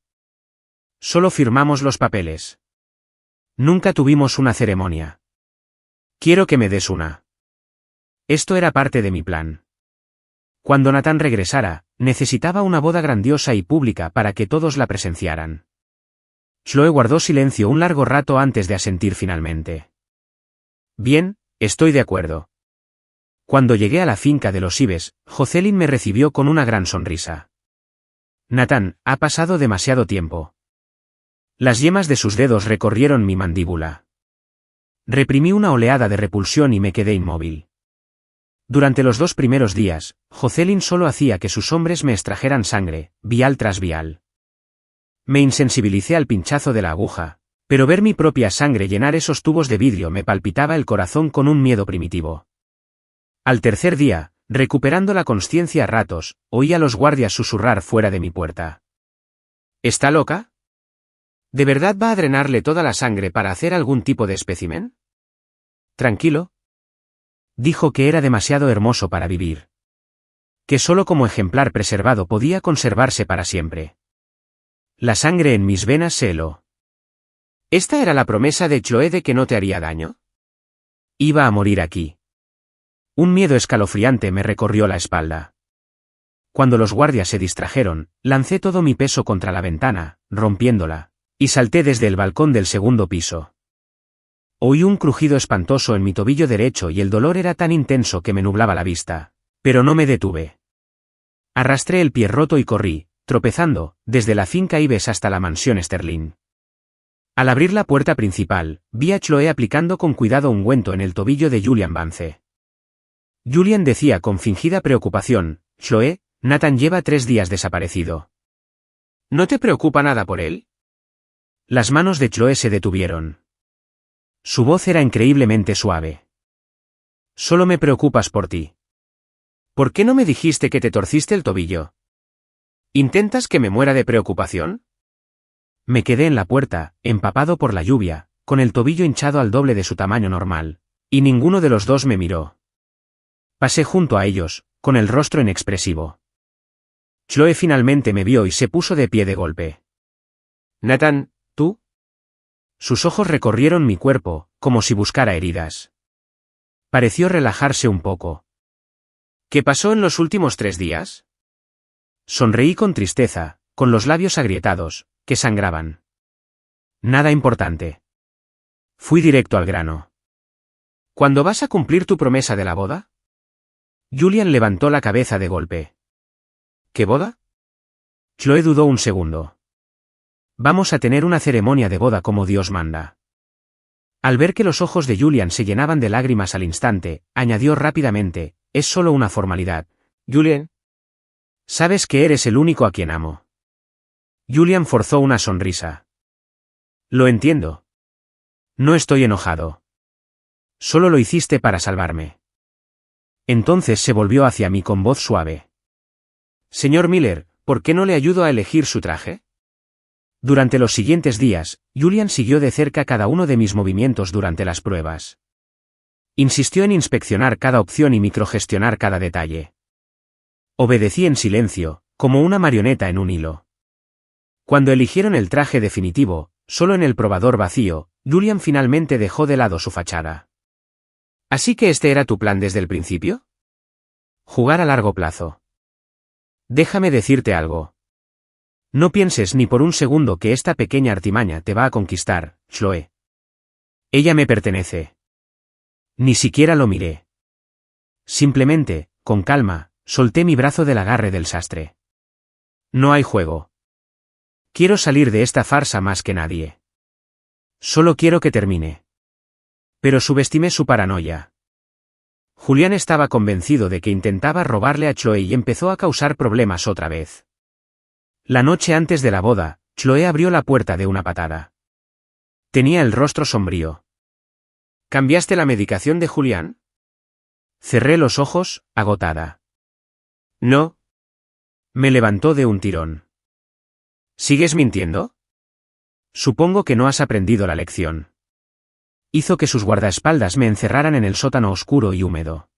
Solo firmamos los papeles. Nunca tuvimos una ceremonia. Quiero que me des una. Esto era parte de mi plan. Cuando Nathan regresara, necesitaba una boda grandiosa y pública para que todos la presenciaran. Chloe guardó silencio un largo rato antes de asentir finalmente. Bien, estoy de acuerdo. Cuando llegué a la finca de los Ives, Jocelyn me recibió con una gran sonrisa. Nathan, ha pasado demasiado tiempo. Las yemas de sus dedos recorrieron mi mandíbula. Reprimí una oleada de repulsión y me quedé inmóvil. Durante los 2 primeros días, Jocelyn solo hacía que sus hombres me extrajeran sangre, vial tras vial. Me insensibilicé al pinchazo de la aguja, pero ver mi propia sangre llenar esos tubos de vidrio me palpitaba el corazón con un miedo primitivo. Al tercer día, recuperando la consciencia a ratos, oí a los guardias susurrar fuera de mi puerta. ¿Está loca? ¿De verdad va a drenarle toda la sangre para hacer algún tipo de espécimen? ¿Tranquilo? Dijo que era demasiado hermoso para vivir. Que solo como ejemplar preservado podía conservarse para siempre. La sangre en mis venas se heló. ¿Esta era la promesa de Chloé de que no te haría daño? Iba a morir aquí. Un miedo escalofriante me recorrió la espalda. Cuando los guardias se distrajeron, lancé todo mi peso contra la ventana, rompiéndola, y salté desde el balcón del segundo piso. Oí un crujido espantoso en mi tobillo derecho y el dolor era tan intenso que me nublaba la vista, pero no me detuve. Arrastré el pie roto y corrí, tropezando, desde la finca Ives hasta la mansión Sterling. Al abrir la puerta principal, vi a Chloé aplicando con cuidado ungüento en el tobillo de Julian Vance. Julian decía con fingida preocupación: «Chloé, Nathan lleva 3 días desaparecido». ¿No te preocupa nada por él? Las manos de Chloé se detuvieron. Su voz era increíblemente suave. «Solo me preocupas por ti». ¿Por qué no me dijiste que te torciste el tobillo? ¿Intentas que me muera de preocupación? Me quedé en la puerta, empapado por la lluvia, con el tobillo hinchado al doble de su tamaño normal, y ninguno de los dos me miró. Pasé junto a ellos, con el rostro inexpresivo. Chloé finalmente me vio y se puso de pie de golpe. Nathan, ¿tú? Sus ojos recorrieron mi cuerpo, como si buscara heridas. Pareció relajarse un poco. ¿Qué pasó en los últimos 3 días? Sonreí con tristeza, con los labios agrietados, que sangraban. Nada importante. Fui directo al grano. ¿Cuándo vas a cumplir tu promesa de la boda? Julian levantó la cabeza de golpe. ¿Qué boda? Chloé dudó un segundo. Vamos a tener una ceremonia de boda como Dios manda. Al ver que los ojos de Julian se llenaban de lágrimas al instante, añadió rápidamente: es solo una formalidad. Julian. Sabes que eres el único a quien amo. Julian forzó una sonrisa. Lo entiendo. No estoy enojado. Solo lo hiciste para salvarme. Entonces se volvió hacia mí con voz suave. Señor Miller, ¿por qué no le ayudo a elegir su traje? Durante los siguientes días, Julian siguió de cerca cada uno de mis movimientos durante las pruebas. Insistió en inspeccionar cada opción y microgestionar cada detalle. Obedecí en silencio, como una marioneta en un hilo. Cuando eligieron el traje definitivo, solo en el probador vacío, Julian finalmente dejó de lado su fachada. ¿Así que este era tu plan desde el principio? Jugar a largo plazo. Déjame decirte algo. No pienses ni por un segundo que esta pequeña artimaña te va a conquistar, Chloé. Ella me pertenece. Ni siquiera lo miré. Simplemente, con calma, solté mi brazo del agarre del sastre. No hay juego. Quiero salir de esta farsa más que nadie. Solo quiero que termine. Pero subestimé su paranoia. Julián estaba convencido de que intentaba robarle a Chloé y empezó a causar problemas otra vez. La noche antes de la boda, Chloé abrió la puerta de una patada. Tenía el rostro sombrío. ¿Cambiaste la medicación de Julián? Cerré los ojos, agotada. No. Me levantó de un tirón. ¿Sigues mintiendo? Supongo que no has aprendido la lección. Hizo que sus guardaespaldas me encerraran en el sótano oscuro y húmedo.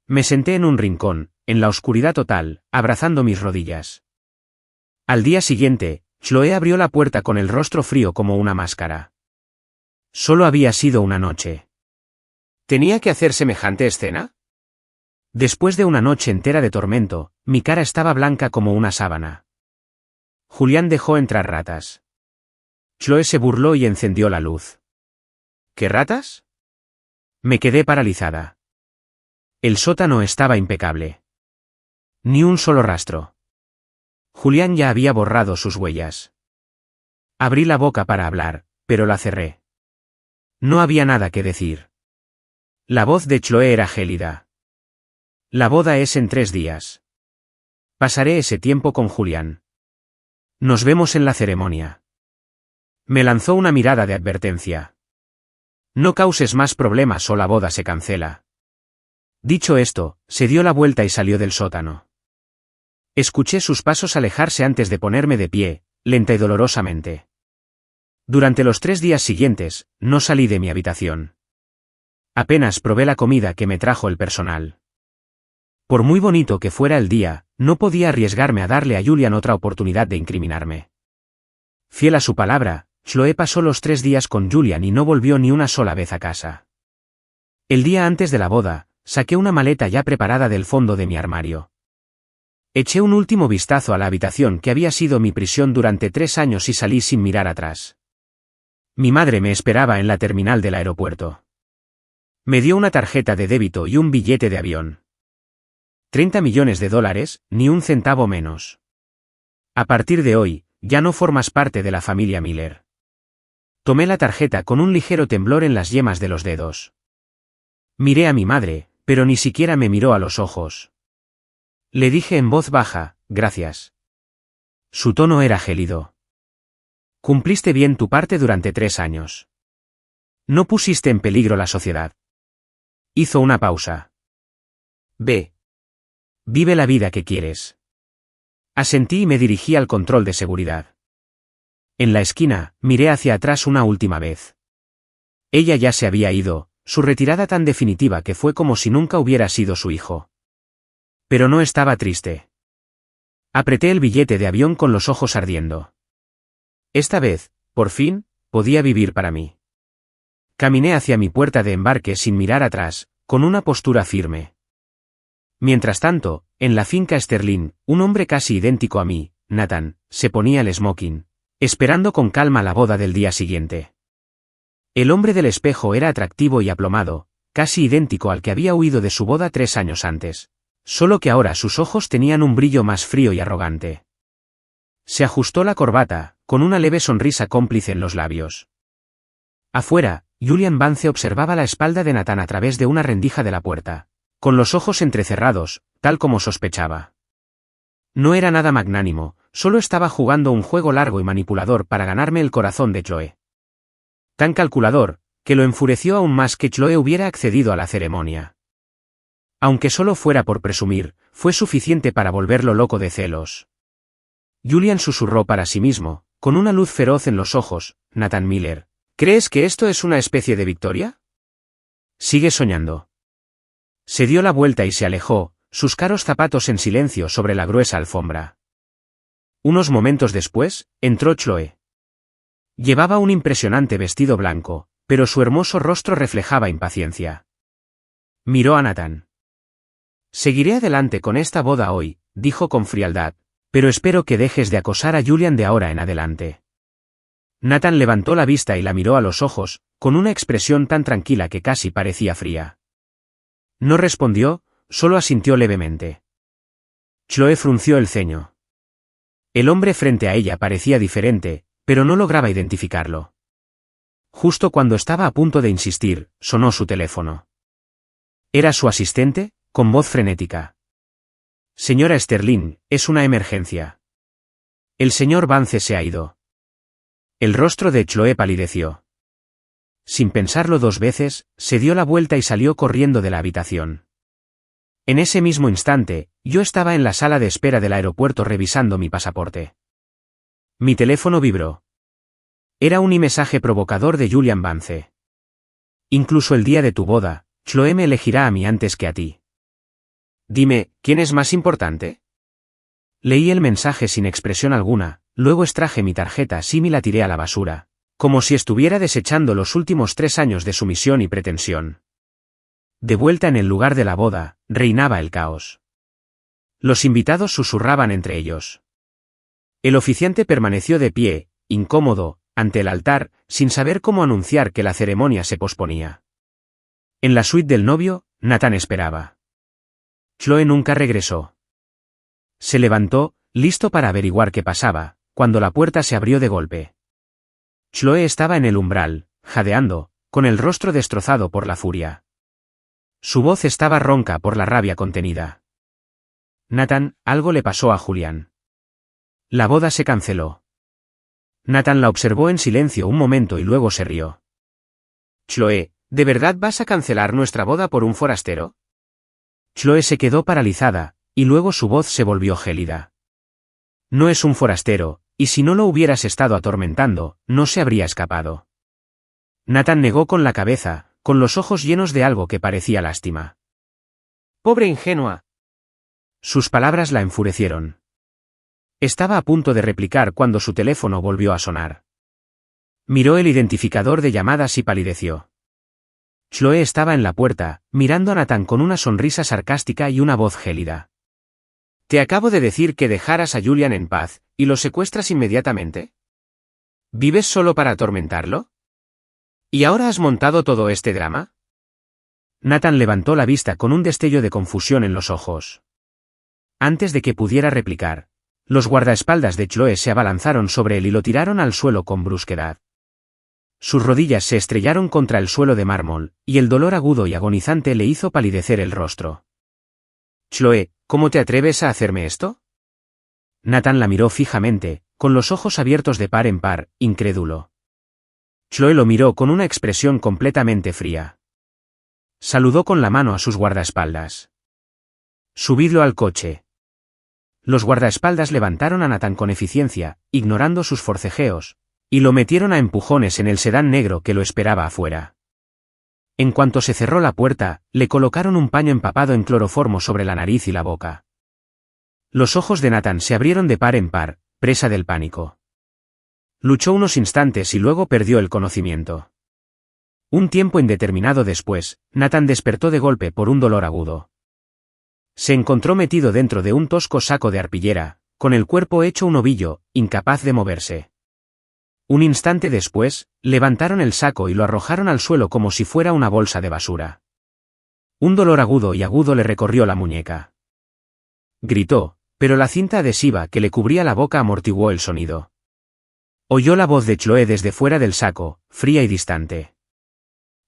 Me senté en un rincón, en la oscuridad total, abrazando mis rodillas. Al día siguiente, Chloé abrió la puerta con el rostro frío como una máscara. Solo había sido una noche. ¿Tenía que hacer semejante escena? Después de una noche entera de tormento, mi cara estaba blanca como una sábana. Julián dejó entrar ratas. Chloé se burló y encendió la luz. ¿Qué ratas? Me quedé paralizada. El sótano estaba impecable. Ni un solo rastro. Julián ya había borrado sus huellas. Abrí la boca para hablar, pero la cerré. No había nada que decir. La voz de Chloé era gélida. La boda es en 3 días. Pasaré ese tiempo con Julián. Nos vemos en la ceremonia. Me lanzó una mirada de advertencia. No causes más problemas o la boda se cancela. Dicho esto, se dio la vuelta y salió del sótano. Escuché sus pasos alejarse antes de ponerme de pie, lenta y dolorosamente. Durante los 3 días siguientes, no salí de mi habitación. Apenas probé la comida que me trajo el personal. Por muy bonito que fuera el día, no podía arriesgarme a darle a Julian otra oportunidad de incriminarme. Fiel a su palabra, Chloe pasó los 3 días con Julian y no volvió ni una sola vez a casa. El día antes de la boda, saqué una maleta ya preparada del fondo de mi armario. Eché un último vistazo a la habitación que había sido mi prisión durante 3 años y salí sin mirar atrás. Mi madre me esperaba en la terminal del aeropuerto. Me dio una tarjeta de débito y un billete de avión. $30 millones, ni un centavo menos. A partir de hoy, ya no formas parte de la familia Miller. Tomé la tarjeta con un ligero temblor en las yemas de los dedos. Miré a mi madre, pero ni siquiera me miró a los ojos. Le dije en voz baja, gracias. Su tono era gélido. Cumpliste bien tu parte durante 3 años. No pusiste en peligro la sociedad. Hizo una pausa. Ve. Vive la vida que quieres. Asentí y me dirigí al control de seguridad. En la esquina, miré hacia atrás una última vez. Ella ya se había ido, su retirada tan definitiva que fue como si nunca hubiera sido su hijo. Pero no estaba triste. Apreté el billete de avión con los ojos ardiendo. Esta vez, por fin, podía vivir para mí. Caminé hacia mi puerta de embarque sin mirar atrás, con una postura firme. Mientras tanto, en la finca Sterling, un hombre casi idéntico a mí, Nathan, se ponía el smoking, esperando con calma la boda del día siguiente. El hombre del espejo era atractivo y aplomado, casi idéntico al que había huido de su boda 3 años antes, solo que ahora sus ojos tenían un brillo más frío y arrogante. Se ajustó la corbata, con una leve sonrisa cómplice en los labios. Afuera, Julian Vance observaba la espalda de Nathan a través de una rendija de la puerta, con los ojos entrecerrados, tal como sospechaba. No era nada magnánimo, solo estaba jugando un juego largo y manipulador para ganarme el corazón de Chloe. Tan calculador, que lo enfureció aún más que Chloe hubiera accedido a la ceremonia. Aunque solo fuera por presumir, fue suficiente para volverlo loco de celos. Julian susurró para sí mismo, con una luz feroz en los ojos, Nathan Miller, ¿crees que esto es una especie de victoria? Sigue soñando. Se dio la vuelta y se alejó, sus caros zapatos en silencio sobre la gruesa alfombra. Unos momentos después, entró Chloe. Llevaba un impresionante vestido blanco, pero su hermoso rostro reflejaba impaciencia. Miró a Nathan. Seguiré adelante con esta boda hoy, dijo con frialdad, pero espero que dejes de acosar a Julian de ahora en adelante. Nathan levantó la vista y la miró a los ojos, con una expresión tan tranquila que casi parecía fría. No respondió, solo asintió levemente. Chloe frunció el ceño. El hombre frente a ella parecía diferente, pero no lograba identificarlo. Justo cuando estaba a punto de insistir, sonó su teléfono. Era su asistente, con voz frenética. Señora Sterling, es una emergencia. El señor Vance se ha ido. El rostro de Chloe palideció. Sin pensarlo 2 veces, se dio la vuelta y salió corriendo de la habitación. En ese mismo instante, yo estaba en la sala de espera del aeropuerto revisando mi pasaporte. Mi teléfono vibró. Era un mensaje provocador de Julian Vance. Incluso el día de tu boda, Chloe me elegirá a mí antes que a ti. Dime, ¿quién es más importante? Leí el mensaje sin expresión alguna, luego extraje mi tarjeta SIM y la tiré a la basura, como si estuviera desechando los últimos 3 años de sumisión y pretensión. De vuelta en el lugar de la boda, reinaba el caos. Los invitados susurraban entre ellos. El oficiante permaneció de pie, incómodo, ante el altar, sin saber cómo anunciar que la ceremonia se posponía. En la suite del novio, Nathan esperaba. Chloe nunca regresó. Se levantó, listo para averiguar qué pasaba, cuando la puerta se abrió de golpe. Chloe estaba en el umbral, jadeando, con el rostro destrozado por la furia. Su voz estaba ronca por la rabia contenida. Nathan, algo le pasó a Julian. La boda se canceló. Nathan la observó en silencio un momento y luego se rió. Chloe, ¿de verdad vas a cancelar nuestra boda por un forastero? Chloe se quedó paralizada, y luego su voz se volvió gélida. No es un forastero, y si no lo hubieras estado atormentando, no se habría escapado. Nathan negó con la cabeza, con los ojos llenos de algo que parecía lástima. Pobre ingenua. Sus palabras la enfurecieron. Estaba a punto de replicar cuando su teléfono volvió a sonar. Miró el identificador de llamadas y palideció. Chloe estaba en la puerta, mirando a Nathan con una sonrisa sarcástica y una voz gélida. Te acabo de decir que dejaras a Julian en paz, y lo secuestras inmediatamente. ¿Vives solo para atormentarlo? ¿Y ahora has montado todo este drama? Nathan levantó la vista con un destello de confusión en los ojos. Antes de que pudiera replicar, los guardaespaldas de Chloe se abalanzaron sobre él y lo tiraron al suelo con brusquedad. Sus rodillas se estrellaron contra el suelo de mármol, y el dolor agudo y agonizante le hizo palidecer el rostro. Chloe, ¿cómo te atreves a hacerme esto? Nathan la miró fijamente, con los ojos abiertos de par en par, incrédulo. Chloe lo miró con una expresión completamente fría. Saludó con la mano a sus guardaespaldas. «Subidlo al coche». Los guardaespaldas levantaron a Nathan con eficiencia, ignorando sus forcejeos, y lo metieron a empujones en el sedán negro que lo esperaba afuera. En cuanto se cerró la puerta, le colocaron un paño empapado en cloroformo sobre la nariz y la boca. Los ojos de Nathan se abrieron de par en par, presa del pánico. Luchó unos instantes y luego perdió el conocimiento. Un tiempo indeterminado después, Nathan despertó de golpe por un dolor agudo. Se encontró metido dentro de un tosco saco de arpillera, con el cuerpo hecho un ovillo, incapaz de moverse. Un instante después, levantaron el saco y lo arrojaron al suelo como si fuera una bolsa de basura. Un dolor agudo y agudo le recorrió la muñeca. Gritó, pero la cinta adhesiva que le cubría la boca amortiguó el sonido. Oyó la voz de Chloe desde fuera del saco, fría y distante.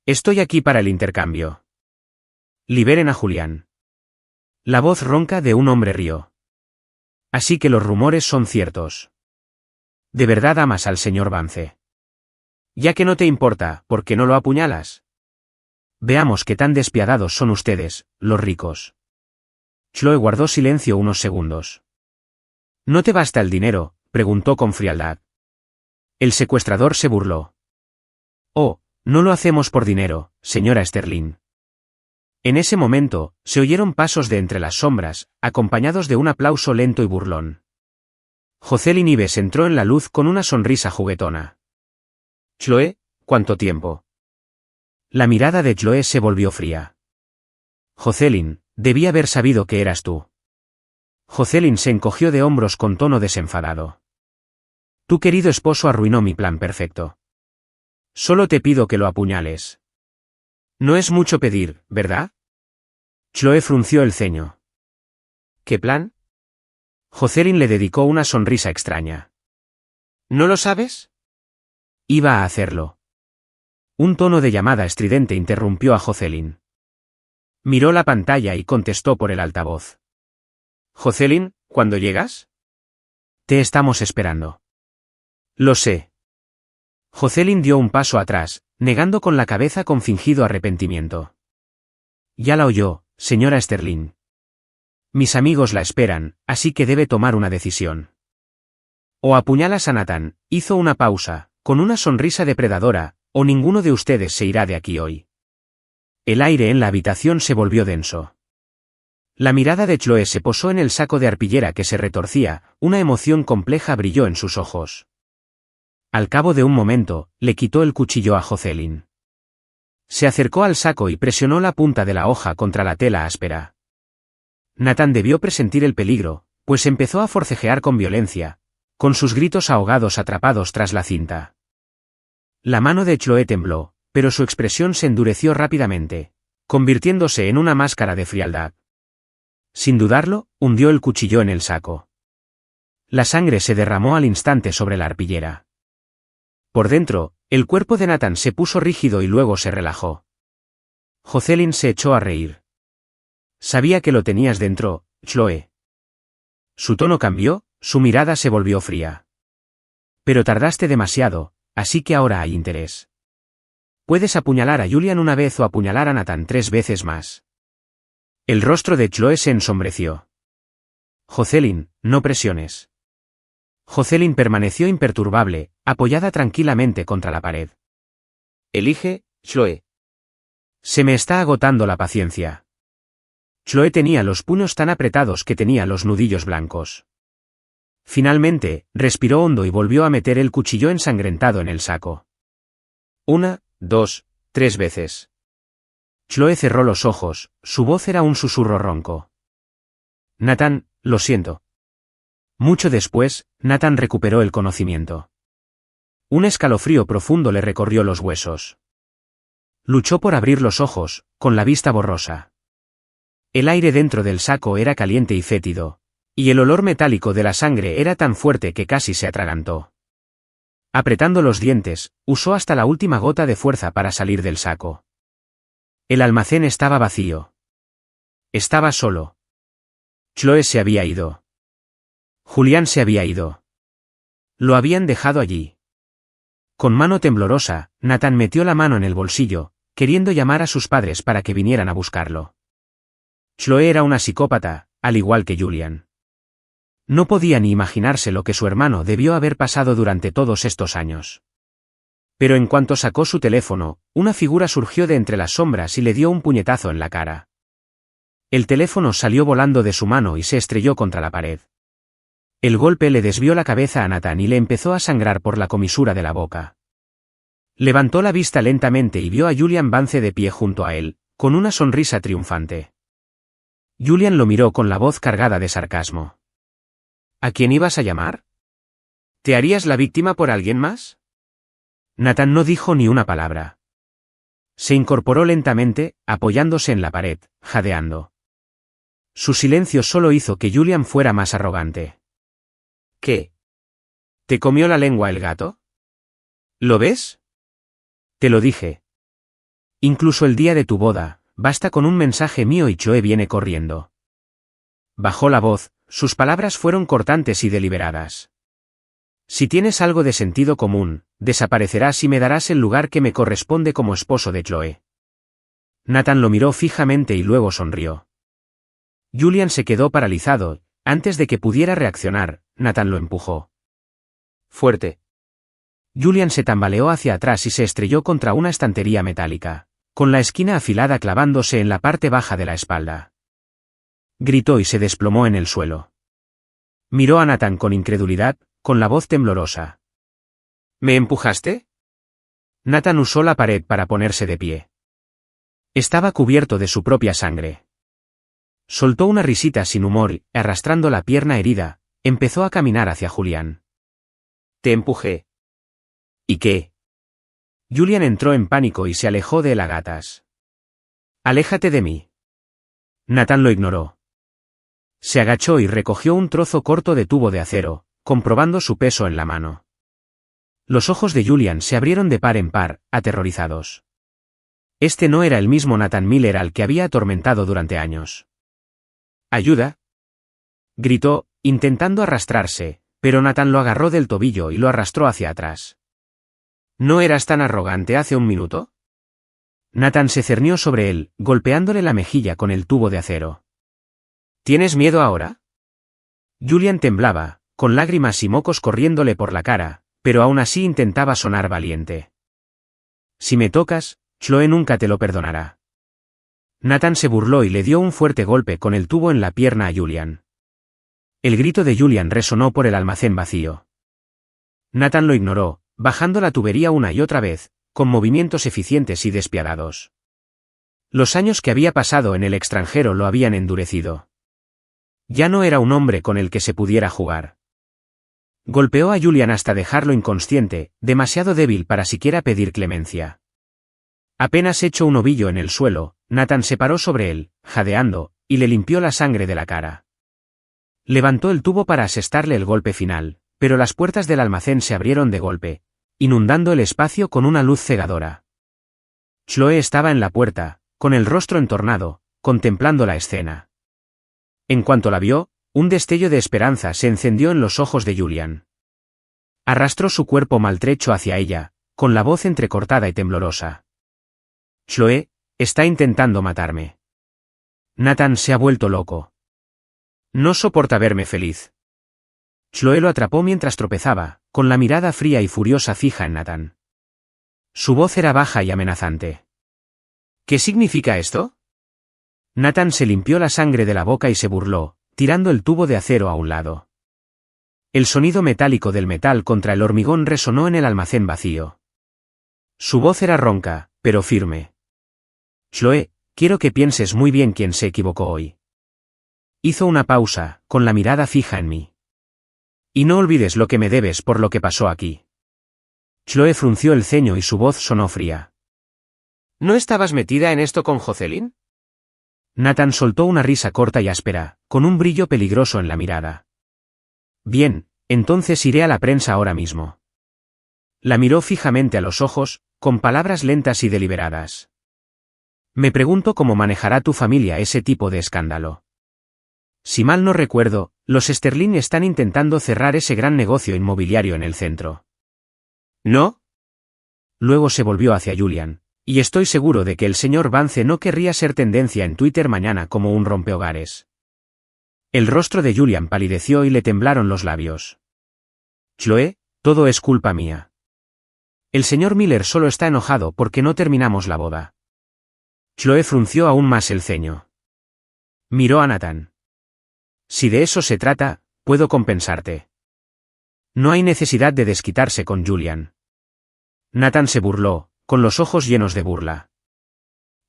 «Estoy aquí para el intercambio. Liberen a Julián». La voz ronca de un hombre rió. «Así que los rumores son ciertos. ¿De verdad amas al señor Vance? Ya que no te importa, ¿por qué no lo apuñalas? Veamos qué tan despiadados son ustedes, los ricos». Chloe guardó silencio unos segundos. «¿No te basta el dinero?», preguntó con frialdad. El secuestrador se burló. «Oh, no lo hacemos por dinero, señora Sterling». En ese momento, se oyeron pasos de entre las sombras, acompañados de un aplauso lento y burlón. Jocelyn Ives entró en la luz con una sonrisa juguetona. «Chloe, ¿cuánto tiempo?». La mirada de Chloe se volvió fría. «Jocelyn, debí haber sabido que eras tú». Jocelyn se encogió de hombros con tono desenfadado. «Tu querido esposo arruinó mi plan perfecto. Solo te pido que lo apuñales». «No es mucho pedir, ¿verdad?». Chloe frunció el ceño. «¿Qué plan?». Jocelyn le dedicó una sonrisa extraña. «¿No lo sabes?». «Iba a hacerlo». Un tono de llamada estridente interrumpió a Jocelyn. Miró la pantalla y contestó por el altavoz. «Jocelyn, ¿cuándo llegas?». «Te estamos esperando». «Lo sé». Jocelyn dio un paso atrás, negando con la cabeza con fingido arrepentimiento. «Ya la oyó, señora Sterling. Mis amigos la esperan, así que debe tomar una decisión. O apuñalas a Nathan», hizo una pausa, con una sonrisa depredadora, «o ninguno de ustedes se irá de aquí hoy». El aire en la habitación se volvió denso. La mirada de Chloe se posó en el saco de arpillera que se retorcía, una emoción compleja brilló en sus ojos. Al cabo de un momento, le quitó el cuchillo a Jocelyn. Se acercó al saco y presionó la punta de la hoja contra la tela áspera. Nathan debió presentir el peligro, pues empezó a forcejear con violencia, con sus gritos ahogados atrapados tras la cinta. La mano de Chloe tembló, pero su expresión se endureció rápidamente, convirtiéndose en una máscara de frialdad. Sin dudarlo, hundió el cuchillo en el saco. La sangre se derramó al instante sobre la arpillera. Por dentro, el cuerpo de Nathan se puso rígido y luego se relajó. Jocelyn se echó a reír. «Sabía que lo tenías dentro, Chloe». Su tono cambió, su mirada se volvió fría. «Pero tardaste demasiado, así que ahora hay interés. Puedes apuñalar a Julian una vez o apuñalar a Nathan 3 veces más». El rostro de Chloe se ensombreció. «Jocelyn, no presiones». Jocelyn permaneció imperturbable, apoyada tranquilamente contra la pared. «Elige, Chloe». Se me está agotando la paciencia. Chloe tenía los puños tan apretados que tenía los nudillos blancos. Finalmente, respiró hondo y volvió a meter el cuchillo ensangrentado en el saco. 1, 2, 3 veces. Chloe cerró los ojos, su voz era un susurro ronco. Nathan, lo siento. Mucho después, Nathan recuperó el conocimiento. Un escalofrío profundo le recorrió los huesos. Luchó por abrir los ojos, con la vista borrosa. El aire dentro del saco era caliente y fétido, y el olor metálico de la sangre era tan fuerte que casi se atragantó. Apretando los dientes, usó hasta la última gota de fuerza para salir del saco. El almacén estaba vacío. Estaba solo. Chloe se había ido. Julián se había ido. Lo habían dejado allí. Con mano temblorosa, Nathan metió la mano en el bolsillo, queriendo llamar a sus padres para que vinieran a buscarlo. Chloe era una psicópata, al igual que Julián. No podía ni imaginarse lo que su hermano debió haber pasado durante todos estos años. Pero en cuanto sacó su teléfono, una figura surgió de entre las sombras y le dio un puñetazo en la cara. El teléfono salió volando de su mano y se estrelló contra la pared. El golpe le desvió la cabeza a Nathan y le empezó a sangrar por la comisura de la boca. Levantó la vista lentamente y vio a Julian Vance de pie junto a él, con una sonrisa triunfante. Julian lo miró con la voz cargada de sarcasmo. ¿A quién ibas a llamar? ¿Te harías la víctima por alguien más? Nathan no dijo ni una palabra. Se incorporó lentamente, apoyándose en la pared, jadeando. Su silencio solo hizo que Julian fuera más arrogante. ¿Qué? ¿Te comió la lengua el gato? ¿Lo ves? Te lo dije. Incluso el día de tu boda, basta con un mensaje mío y Chloe viene corriendo. Bajó la voz, sus palabras fueron cortantes y deliberadas. Si tienes algo de sentido común, desaparecerás y me darás el lugar que me corresponde como esposo de Chloe. Nathan lo miró fijamente y luego sonrió. Julian se quedó paralizado. Antes de que pudiera reaccionar, Nathan lo empujó. Fuerte. Julian se tambaleó hacia atrás y se estrelló contra una estantería metálica, con la esquina afilada clavándose en la parte baja de la espalda. Gritó y se desplomó en el suelo. Miró a Nathan con incredulidad, con la voz temblorosa. ¿Me empujaste? Nathan usó la pared para ponerse de pie. Estaba cubierto de su propia sangre. Soltó una risita sin humor y, arrastrando la pierna herida, empezó a caminar hacia Julián. Te empujé. ¿Y qué? Julián entró en pánico y se alejó de él a gatas. Aléjate de mí. Nathan lo ignoró. Se agachó y recogió un trozo corto de tubo de acero, comprobando su peso en la mano. Los ojos de Julián se abrieron de par en par, aterrorizados. Este no era el mismo Nathan Miller al que había atormentado durante años. «¡Ayuda!», gritó, intentando arrastrarse, pero Nathan lo agarró del tobillo y lo arrastró hacia atrás. ¿No eras tan arrogante hace un minuto? Nathan se cernió sobre él, golpeándole la mejilla con el tubo de acero. ¿Tienes miedo ahora? Julián temblaba, con lágrimas y mocos corriéndole por la cara, pero aún así intentaba sonar valiente. Si me tocas, Chloe nunca te lo perdonará. Nathan se burló y le dio un fuerte golpe con el tubo en la pierna a Julián. El grito de Julián resonó por el almacén vacío. Nathan lo ignoró, bajando la tubería una y otra vez, con movimientos eficientes y despiadados. Los años que había pasado en el extranjero lo habían endurecido. Ya no era un hombre con el que se pudiera jugar. Golpeó a Julián hasta dejarlo inconsciente, demasiado débil para siquiera pedir clemencia. Apenas hecho un ovillo en el suelo, Nathan se paró sobre él, jadeando, y le limpió la sangre de la cara. Levantó el tubo para asestarle el golpe final, pero las puertas del almacén se abrieron de golpe, inundando el espacio con una luz cegadora. Chloe estaba en la puerta, con el rostro entornado, contemplando la escena. En cuanto la vio, un destello de esperanza se encendió en los ojos de Julián. Arrastró su cuerpo maltrecho hacia ella, con la voz entrecortada y temblorosa. Chloe, está intentando matarme. Nathan se ha vuelto loco. No soporta verme feliz. Chloe lo atrapó mientras tropezaba, con la mirada fría y furiosa fija en Nathan. Su voz era baja y amenazante. ¿Qué significa esto? Nathan se limpió la sangre de la boca y se burló, tirando el tubo de acero a un lado. El sonido metálico del metal contra el hormigón resonó en el almacén vacío. Su voz era ronca, pero firme. Chloe, quiero que pienses muy bien quién se equivocó hoy. Hizo una pausa, con la mirada fija en mí. Y no olvides lo que me debes por lo que pasó aquí. Chloe frunció el ceño y su voz sonó fría. ¿No estabas metida en esto con Jocelyn? Nathan soltó una risa corta y áspera, con un brillo peligroso en la mirada. Bien, entonces iré a la prensa ahora mismo. La miró fijamente a los ojos, con palabras lentas y deliberadas. Me pregunto cómo manejará tu familia ese tipo de escándalo. Si mal no recuerdo, los Sterling están intentando cerrar ese gran negocio inmobiliario en el centro. ¿No? Luego se volvió hacia Julian, y estoy seguro de que el señor Vance no querría ser tendencia en Twitter mañana como un rompehogares. El rostro de Julian palideció y le temblaron los labios. Chloe, todo es culpa mía. El señor Miller solo está enojado porque no terminamos la boda. Chloe frunció aún más el ceño. Miró a Nathan. Si de eso se trata, puedo compensarte. No hay necesidad de desquitarse con Julian. Nathan se burló, con los ojos llenos de burla.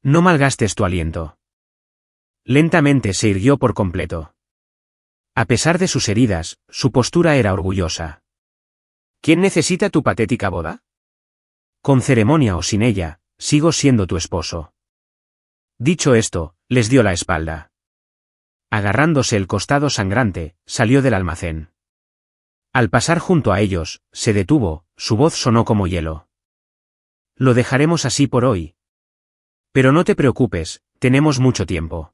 No malgastes tu aliento. Lentamente se irguió por completo. A pesar de sus heridas, su postura era orgullosa. ¿Quién necesita tu patética boda? Con ceremonia o sin ella, sigo siendo tu esposo. Dicho esto, les dio la espalda. Agarrándose el costado sangrante, salió del almacén. Al pasar junto a ellos, se detuvo, su voz sonó como hielo. Lo dejaremos así por hoy. Pero no te preocupes, tenemos mucho tiempo.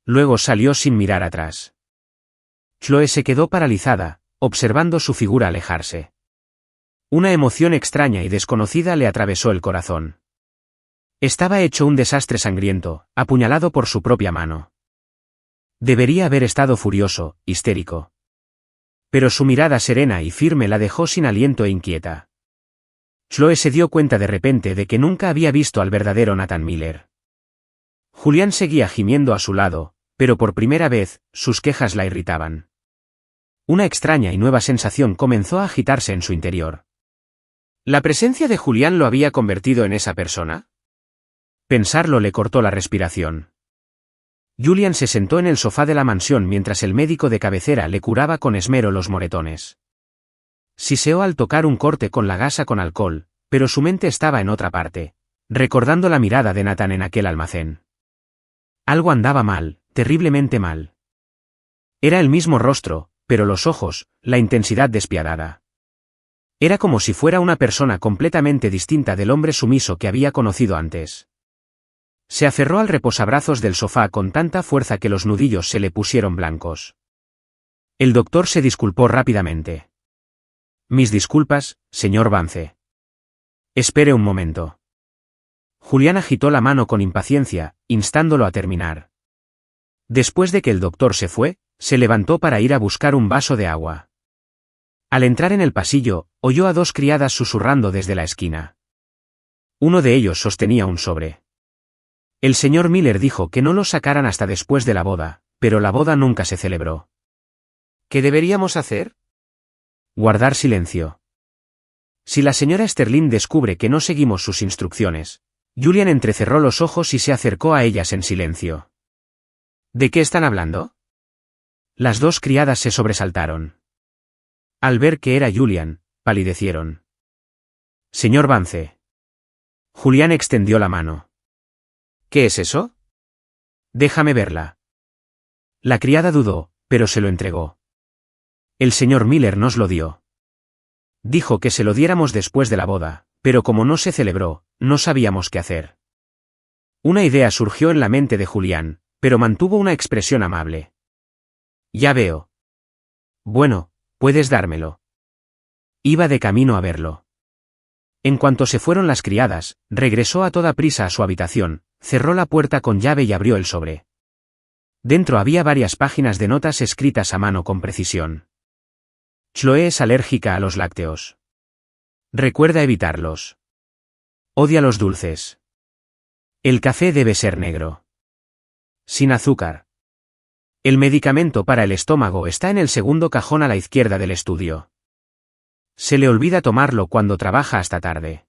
Luego salió sin mirar atrás. Chloe se quedó paralizada, observando su figura alejarse. Una emoción extraña y desconocida le atravesó el corazón. Estaba hecho un desastre sangriento, apuñalado por su propia mano. Debería haber estado furioso, histérico. Pero su mirada serena y firme la dejó sin aliento e inquieta. Chloe se dio cuenta de repente de que nunca había visto al verdadero Nathan Miller. Julián seguía gimiendo a su lado, pero por primera vez, sus quejas la irritaban. Una extraña y nueva sensación comenzó a agitarse en su interior. ¿La presencia de Julián lo había convertido en esa persona? Pensarlo le cortó la respiración. Julian se sentó en el sofá de la mansión mientras el médico de cabecera le curaba con esmero los moretones. Siseó al tocar un corte con la gasa con alcohol, pero su mente estaba en otra parte, recordando la mirada de Nathan en aquel almacén. Algo andaba mal, terriblemente mal. Era el mismo rostro, pero los ojos, la intensidad despiadada. Era como si fuera una persona completamente distinta del hombre sumiso que había conocido antes. Se aferró al reposabrazos del sofá con tanta fuerza que los nudillos se le pusieron blancos. El doctor se disculpó rápidamente. Mis disculpas, señor Vance. Espere un momento. Julián agitó la mano con impaciencia, instándolo a terminar. Después de que el doctor se fue, se levantó para ir a buscar un vaso de agua. Al entrar en el pasillo, oyó a dos criadas susurrando desde la esquina. Uno de ellos sostenía un sobre. El señor Miller dijo que no lo sacaran hasta después de la boda, pero la boda nunca se celebró. ¿Qué deberíamos hacer? Guardar silencio. Si la señora Sterling descubre que no seguimos sus instrucciones, Julian entrecerró los ojos y se acercó a ellas en silencio. ¿De qué están hablando? Las dos criadas se sobresaltaron. Al ver que era Julian, palidecieron. Señor Vance. Julián extendió la mano. ¿Qué es eso? Déjame verla. La criada dudó, pero se lo entregó. El señor Miller nos lo dio. Dijo que se lo diéramos después de la boda, pero como no se celebró, no sabíamos qué hacer. Una idea surgió en la mente de Julián, pero mantuvo una expresión amable. Ya veo. Bueno, puedes dármelo. Iba de camino a verlo. En cuanto se fueron las criadas, regresó a toda prisa a su habitación, cerró la puerta con llave y abrió el sobre. Dentro había varias páginas de notas escritas a mano con precisión. Chloe es alérgica a los lácteos. Recuerda evitarlos. Odia los dulces. El café debe ser negro. Sin azúcar. El medicamento para el estómago está en el segundo cajón a la izquierda del estudio. Se le olvida tomarlo cuando trabaja hasta tarde.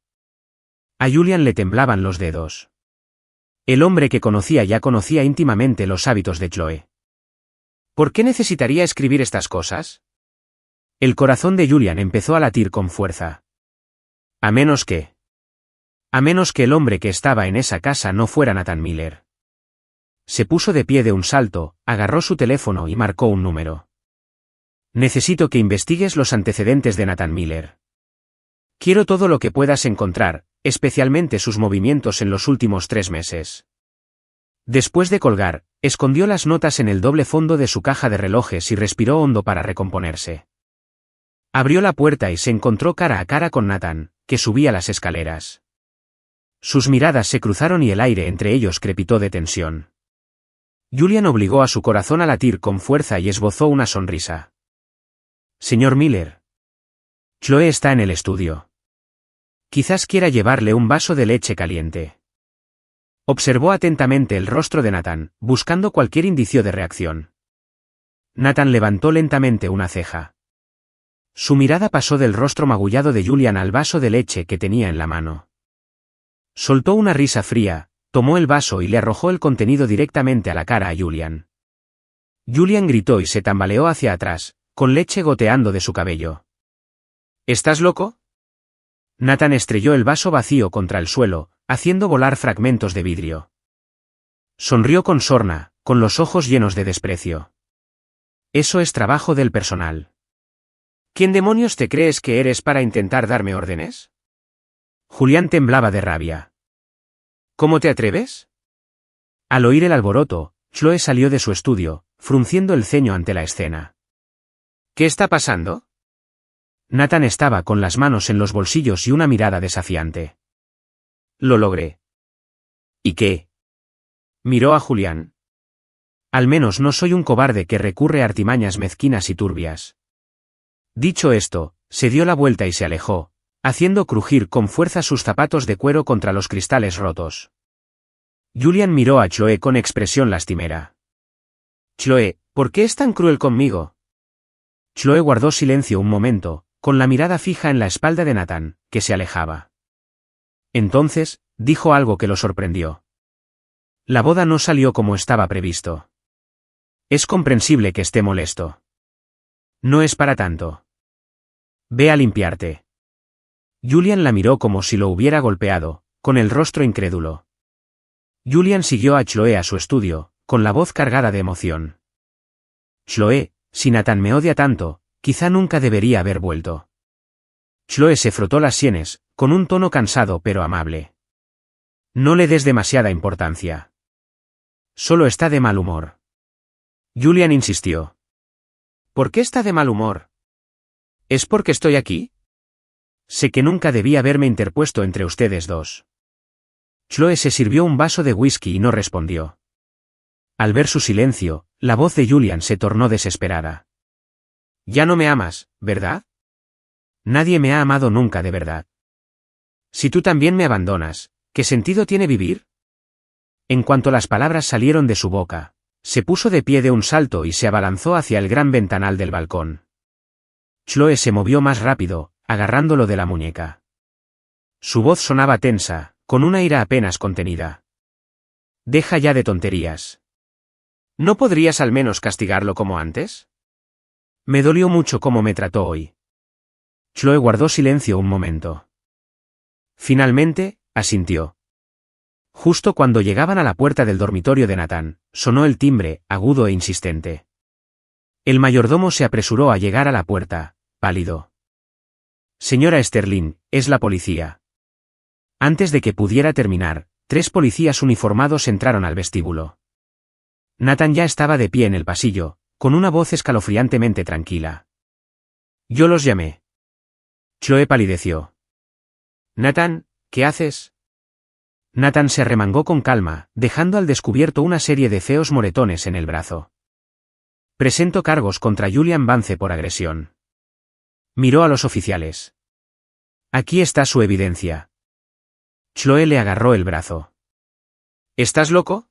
A Julian le temblaban los dedos. El hombre que conocía ya conocía íntimamente los hábitos de Chloe. ¿Por qué necesitaría escribir estas cosas? El corazón de Julian empezó a latir con fuerza. A menos que el hombre que estaba en esa casa no fuera Nathan Miller. Se puso de pie de un salto, agarró su teléfono y marcó un número. Necesito que investigues los antecedentes de Nathan Miller. Quiero todo lo que puedas encontrar, especialmente sus movimientos en los últimos 3 meses. Después de colgar, escondió las notas en el doble fondo de su caja de relojes y respiró hondo para recomponerse. Abrió la puerta y se encontró cara a cara con Nathan, que subía las escaleras. Sus miradas se cruzaron y el aire entre ellos crepitó de tensión. Julian obligó a su corazón a latir con fuerza y esbozó una sonrisa. Señor Miller. Chloe está en el estudio. Quizás quiera llevarle un vaso de leche caliente. Observó atentamente el rostro de Nathan, buscando cualquier indicio de reacción. Nathan levantó lentamente una ceja. Su mirada pasó del rostro magullado de Julian al vaso de leche que tenía en la mano. Soltó una risa fría, tomó el vaso y le arrojó el contenido directamente a la cara a Julian. Julian gritó y se tambaleó hacia atrás, con leche goteando de su cabello. ¿Estás loco? Nathan estrelló el vaso vacío contra el suelo, haciendo volar fragmentos de vidrio. Sonrió con sorna, con los ojos llenos de desprecio. Eso es trabajo del personal. ¿Quién demonios te crees que eres para intentar darme órdenes? Julián temblaba de rabia. ¿Cómo te atreves? Al oír el alboroto, Chloe salió de su estudio, frunciendo el ceño ante la escena. ¿Qué está pasando? Nathan estaba con las manos en los bolsillos y una mirada desafiante. Lo logré. ¿Y qué? Miró a Julián. Al menos no soy un cobarde que recurre a artimañas mezquinas y turbias. Dicho esto, se dio la vuelta y se alejó, haciendo crujir con fuerza sus zapatos de cuero contra los cristales rotos. Julian miró a Chloe con expresión lastimera. Chloe, ¿por qué es tan cruel conmigo? Chloe guardó silencio un momento, con la mirada fija en la espalda de Nathan, que se alejaba. Entonces, dijo algo que lo sorprendió. La boda no salió como estaba previsto. Es comprensible que esté molesto. No es para tanto. Ve a limpiarte. Julian la miró como si lo hubiera golpeado, con el rostro incrédulo. Julian siguió a Chloe a su estudio, con la voz cargada de emoción. Chloe, si Nathan me odia tanto, quizá nunca debería haber vuelto. Chloe se frotó las sienes, con un tono cansado pero amable. No le des demasiada importancia. Solo está de mal humor. Julian insistió. ¿Por qué está de mal humor? ¿Es porque estoy aquí? Sé que nunca debí haberme interpuesto entre ustedes dos. Chloe se sirvió un vaso de whisky y no respondió. Al ver su silencio, la voz de Julian se tornó desesperada. Ya no me amas, ¿verdad? Nadie me ha amado nunca de verdad. Si tú también me abandonas, ¿qué sentido tiene vivir? En cuanto las palabras salieron de su boca, se puso de pie de un salto y se abalanzó hacia el gran ventanal del balcón. Chloe se movió más rápido, agarrándolo de la muñeca. Su voz sonaba tensa, con una ira apenas contenida. Deja ya de tonterías. ¿No podrías al menos castigarlo como antes? Me dolió mucho cómo me trató hoy. Chloe guardó silencio un momento. Finalmente, asintió. Justo cuando llegaban a la puerta del dormitorio de Nathan, sonó el timbre, agudo e insistente. El mayordomo se apresuró a llegar a la puerta, pálido. Señora Sterling, es la policía. Antes de que pudiera terminar, 3 policías uniformados entraron al vestíbulo. Nathan ya estaba de pie en el pasillo, con una voz escalofriantemente tranquila. Yo los llamé. Chloe palideció. Nathan, ¿qué haces? Nathan se arremangó con calma, dejando al descubierto una serie de feos moretones en el brazo. Presento cargos contra Julian Vance por agresión. Miró a los oficiales. Aquí está su evidencia. Chloe le agarró el brazo. ¿Estás loco?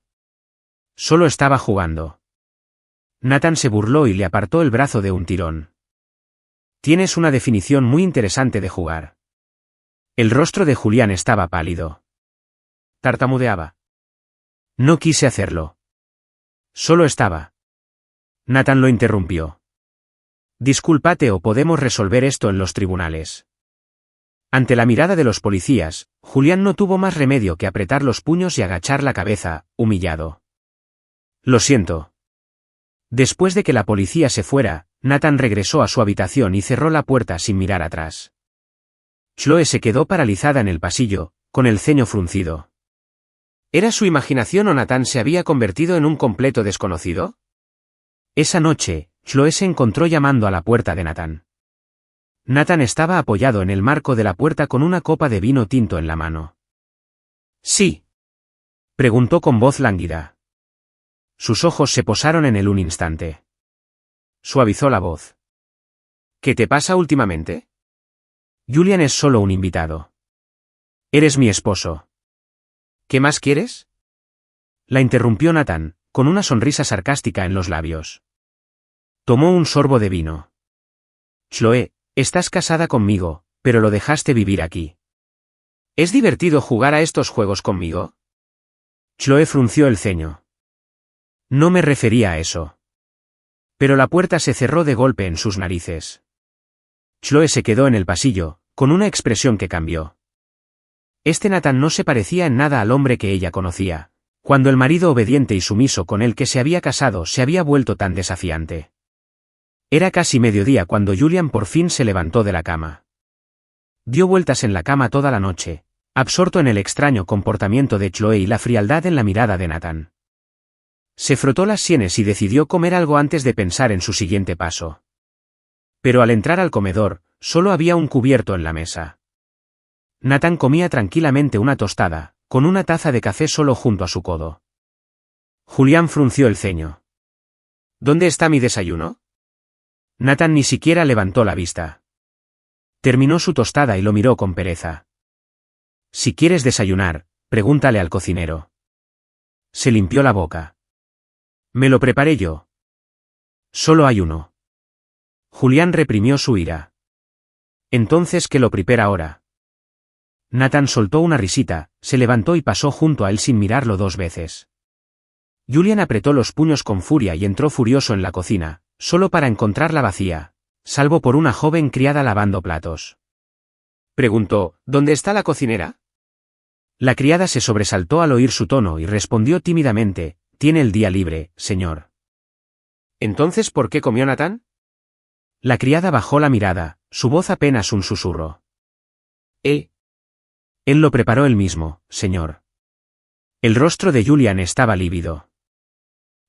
Solo estaba jugando. Nathan se burló y le apartó el brazo de un tirón. Tienes una definición muy interesante de jugar. El rostro de Julián estaba pálido. Tartamudeaba. No quise hacerlo. Solo estaba. Nathan lo interrumpió. Discúlpate o podemos resolver esto en los tribunales. Ante la mirada de los policías, Julián no tuvo más remedio que apretar los puños y agachar la cabeza, humillado. Lo siento. Después de que la policía se fuera, Nathan regresó a su habitación y cerró la puerta sin mirar atrás. Chloe se quedó paralizada en el pasillo, con el ceño fruncido. ¿Era su imaginación o Nathan se había convertido en un completo desconocido? Esa noche, Chloe se encontró llamando a la puerta de Nathan. Nathan estaba apoyado en el marco de la puerta con una copa de vino tinto en la mano. ¿Sí?, preguntó con voz lánguida. Sus ojos se posaron en él un instante. Suavizó la voz. ¿Qué te pasa últimamente? Julian es solo un invitado. Eres mi esposo. ¿Qué más quieres? La interrumpió Nathan, con una sonrisa sarcástica en los labios. Tomó un sorbo de vino. Chloe, estás casada conmigo, pero lo dejaste vivir aquí. ¿Es divertido jugar a estos juegos conmigo? Chloe frunció el ceño. No me refería a eso. Pero la puerta se cerró de golpe en sus narices. Chloe se quedó en el pasillo, con una expresión que cambió. Este Nathan no se parecía en nada al hombre que ella conocía, cuando el marido obediente y sumiso con el que se había casado se había vuelto tan desafiante. Era casi mediodía cuando Julian por fin se levantó de la cama. Dio vueltas en la cama toda la noche, absorto en el extraño comportamiento de Chloe y la frialdad en la mirada de Nathan. Se frotó las sienes y decidió comer algo antes de pensar en su siguiente paso. Pero al entrar al comedor, solo había un cubierto en la mesa. Nathan comía tranquilamente una tostada, con una taza de café solo junto a su codo. Julián frunció el ceño. ¿Dónde está mi desayuno? Nathan ni siquiera levantó la vista. Terminó su tostada y lo miró con pereza. Si quieres desayunar, pregúntale al cocinero. Se limpió la boca. Me lo preparé yo. Solo hay uno. Julián reprimió su ira. Entonces que lo prepara ahora. Nathan soltó una risita, se levantó y pasó junto a él sin mirarlo 2 veces. Julián apretó los puños con furia y entró furioso en la cocina, solo para encontrarla vacía, salvo por una joven criada lavando platos. Preguntó, ¿dónde está la cocinera? La criada se sobresaltó al oír su tono y respondió tímidamente, tiene el día libre, señor. ¿Entonces por qué comió Nathan? La criada bajó la mirada, su voz apenas un susurro. Él lo preparó él mismo, señor. El rostro de Julian estaba lívido.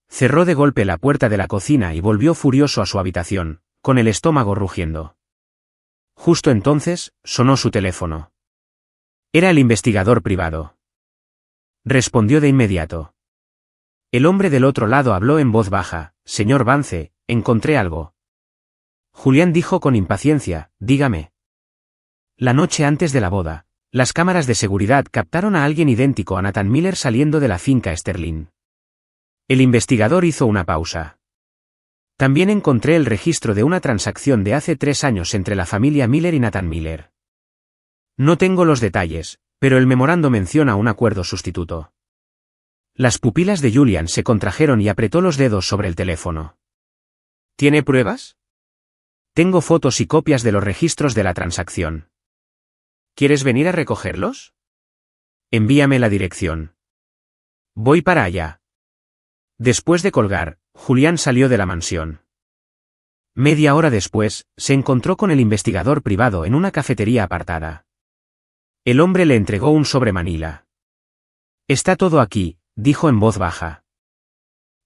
Cerró de golpe la puerta de la cocina y volvió furioso a su habitación, con el estómago rugiendo. Justo entonces, sonó su teléfono. Era el investigador privado. Respondió de inmediato. El hombre del otro lado habló en voz baja, señor Vance, encontré algo. Julián dijo con impaciencia, dígame. La noche antes de la boda, las cámaras de seguridad captaron a alguien idéntico a Nathan Miller saliendo de la finca Sterling. El investigador hizo una pausa. También encontré el registro de una transacción de hace 3 años entre la familia Miller y Nathan Miller. No tengo los detalles, pero el memorando menciona un acuerdo sustituto. Las pupilas de Julian se contrajeron y apretó los dedos sobre el teléfono. ¿Tiene pruebas? Tengo fotos y copias de los registros de la transacción. ¿Quieres venir a recogerlos? Envíame la dirección. Voy para allá. Después de colgar, Julián salió de la mansión. Media hora después, se encontró con el investigador privado en una cafetería apartada. El hombre le entregó un sobre manila. Está todo aquí, dijo en voz baja.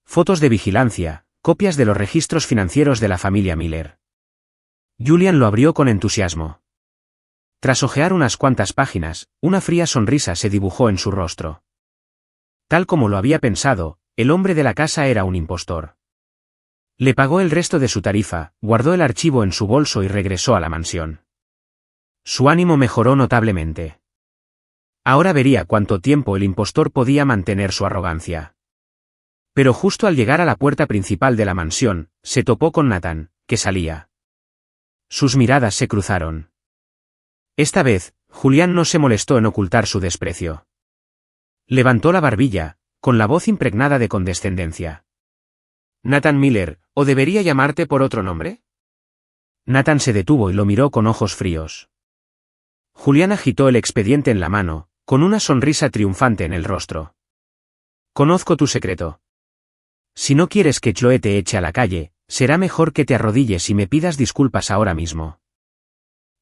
Fotos de vigilancia, copias de los registros financieros de la familia Miller. Julian lo abrió con entusiasmo. Tras hojear unas cuantas páginas, una fría sonrisa se dibujó en su rostro. Tal como lo había pensado, el hombre de la casa era un impostor. Le pagó el resto de su tarifa, guardó el archivo en su bolso y regresó a la mansión. Su ánimo mejoró notablemente. Ahora vería cuánto tiempo el impostor podía mantener su arrogancia. Pero justo al llegar a la puerta principal de la mansión, se topó con Nathan, que salía. Sus miradas se cruzaron. Esta vez, Julián no se molestó en ocultar su desprecio. Levantó la barbilla, con la voz impregnada de condescendencia. «Nathan Miller, ¿o debería llamarte por otro nombre?» Nathan se detuvo y lo miró con ojos fríos. Julián agitó el expediente en la mano, con una sonrisa triunfante en el rostro. «Conozco tu secreto. Si no quieres que Chloe te eche a la calle, será mejor que te arrodilles y me pidas disculpas ahora mismo».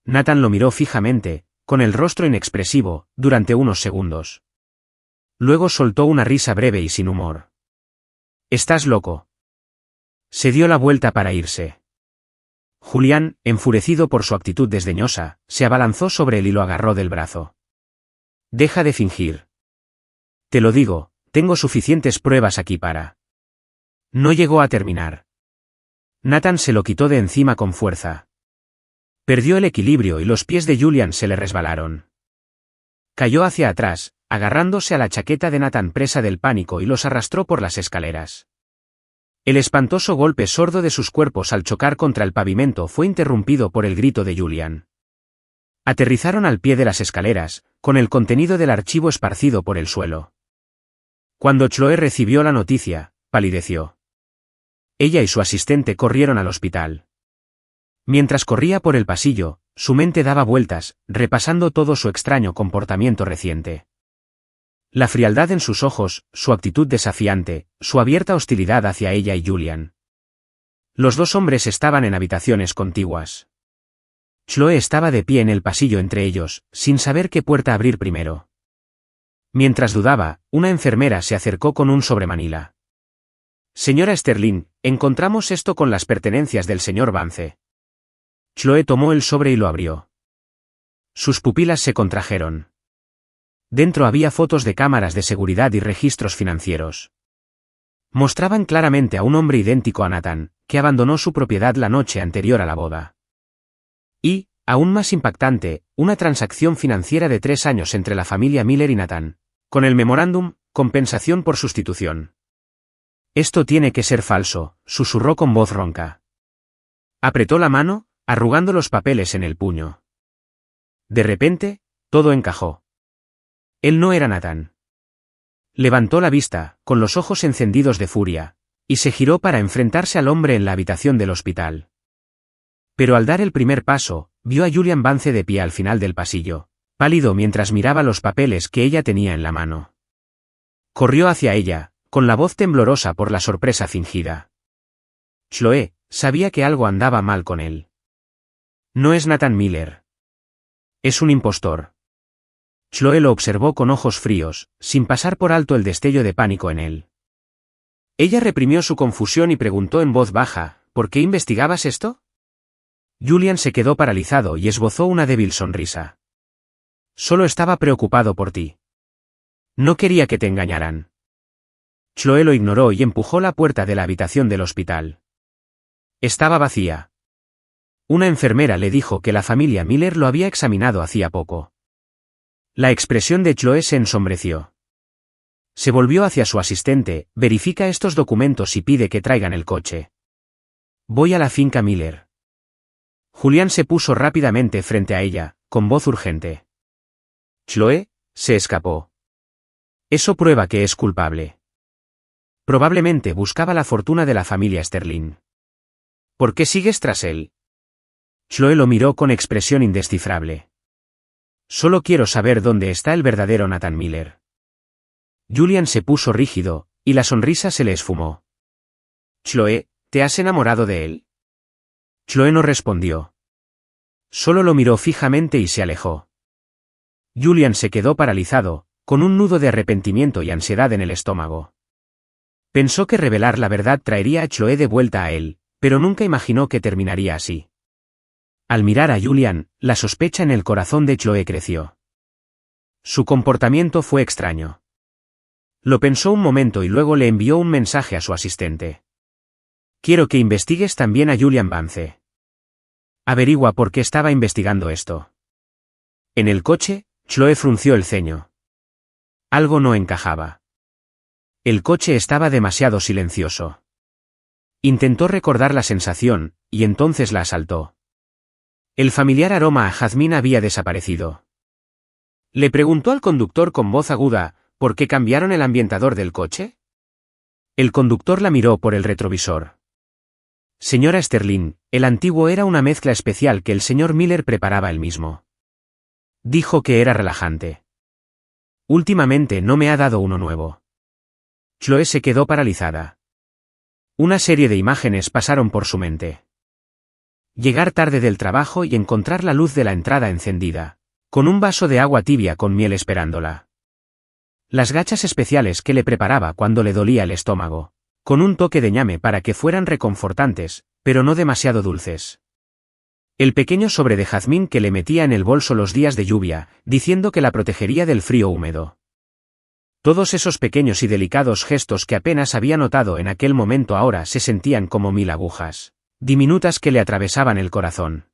Nathan lo miró fijamente, con el rostro inexpresivo, durante unos segundos. Luego soltó una risa breve y sin humor. «¿Estás loco?» Se dio la vuelta para irse. Julián, enfurecido por su actitud desdeñosa, se abalanzó sobre él y lo agarró del brazo. «Deja de fingir. Te lo digo, tengo suficientes pruebas aquí para...» No llegó a terminar. Nathan se lo quitó de encima con fuerza. Perdió el equilibrio y los pies de Julián se le resbalaron. Cayó hacia atrás, agarrándose a la chaqueta de Nathan presa del pánico y los arrastró por las escaleras. El espantoso golpe sordo de sus cuerpos al chocar contra el pavimento fue interrumpido por el grito de Julián. Aterrizaron al pie de las escaleras, con el contenido del archivo esparcido por el suelo. Cuando Chloe recibió la noticia, palideció. Ella y su asistente corrieron al hospital. Mientras corría por el pasillo, su mente daba vueltas, repasando todo su extraño comportamiento reciente. La frialdad en sus ojos, su actitud desafiante, su abierta hostilidad hacia ella y Julián. Los dos hombres estaban en habitaciones contiguas. Chloe estaba de pie en el pasillo entre ellos, sin saber qué puerta abrir primero. Mientras dudaba, una enfermera se acercó con un sobremanila. «Señora Sterling, encontramos esto con las pertenencias del señor Vance». Chloe tomó el sobre y lo abrió. Sus pupilas se contrajeron. Dentro había fotos de cámaras de seguridad y registros financieros. Mostraban claramente a un hombre idéntico a Nathan, que abandonó su propiedad la noche anterior a la boda. Y, aún más impactante, una transacción financiera de 3 años entre la familia Miller y Nathan, con el memorándum, compensación por sustitución. «Esto tiene que ser falso», susurró con voz ronca. Apretó la mano, arrugando los papeles en el puño. De repente, todo encajó. Él no era Nathan. Levantó la vista, con los ojos encendidos de furia, y se giró para enfrentarse al hombre en la habitación del hospital. Pero al dar el primer paso, vio a Julián Vance de pie al final del pasillo, pálido mientras miraba los papeles que ella tenía en la mano. Corrió hacia ella, con la voz temblorosa por la sorpresa fingida. Chloe sabía que algo andaba mal con él. No es Nathan Miller. Es un impostor. Chloe lo observó con ojos fríos, sin pasar por alto el destello de pánico en él. Ella reprimió su confusión y preguntó en voz baja, «¿Por qué investigabas esto?» Julián se quedó paralizado y esbozó una débil sonrisa. «Solo estaba preocupado por ti. No quería que te engañaran». Chloe lo ignoró y empujó la puerta de la habitación del hospital. Estaba vacía. Una enfermera le dijo que la familia Miller lo había examinado hacía poco. La expresión de Chloe se ensombreció. Se volvió hacia su asistente, «Verifica estos documentos y pide que traigan el coche. Voy a la finca Miller». Julián se puso rápidamente frente a ella, con voz urgente. «Chloe», se escapó. «Eso prueba que es culpable». Probablemente buscaba la fortuna de la familia Sterling. «¿Por qué sigues tras él?» Chloe lo miró con expresión indescifrable. «Solo quiero saber dónde está el verdadero Nathan Miller». Julián se puso rígido, y la sonrisa se le esfumó. «Chloe, ¿te has enamorado de él?» Chloe no respondió. Solo lo miró fijamente y se alejó. Julián se quedó paralizado, con un nudo de arrepentimiento y ansiedad en el estómago. Pensó que revelar la verdad traería a Chloe de vuelta a él, pero nunca imaginó que terminaría así. Al mirar a Julián, la sospecha en el corazón de Chloe creció. Su comportamiento fue extraño. Lo pensó un momento y luego le envió un mensaje a su asistente. «Quiero que investigues también a Julián Vance. Averigua por qué estaba investigando esto». En el coche, Chloe frunció el ceño. Algo no encajaba. El coche estaba demasiado silencioso. Intentó recordar la sensación, y entonces la asaltó. El familiar aroma a jazmín había desaparecido. Le preguntó al conductor con voz aguda, ¿por qué cambiaron el ambientador del coche? El conductor la miró por el retrovisor. Señora Sterling, el antiguo era una mezcla especial que el señor Miller preparaba él mismo. Dijo que era relajante. Últimamente no me ha dado uno nuevo. Chloe se quedó paralizada. Una serie de imágenes pasaron por su mente. Llegar tarde del trabajo y encontrar la luz de la entrada encendida, con un vaso de agua tibia con miel esperándola. Las gachas especiales que le preparaba cuando le dolía el estómago, con un toque de ñame para que fueran reconfortantes, pero no demasiado dulces. El pequeño sobre de jazmín que le metía en el bolso los días de lluvia, diciendo que la protegería del frío húmedo. Todos esos pequeños y delicados gestos que apenas había notado en aquel momento ahora se sentían como 1000 agujas, diminutas que le atravesaban el corazón.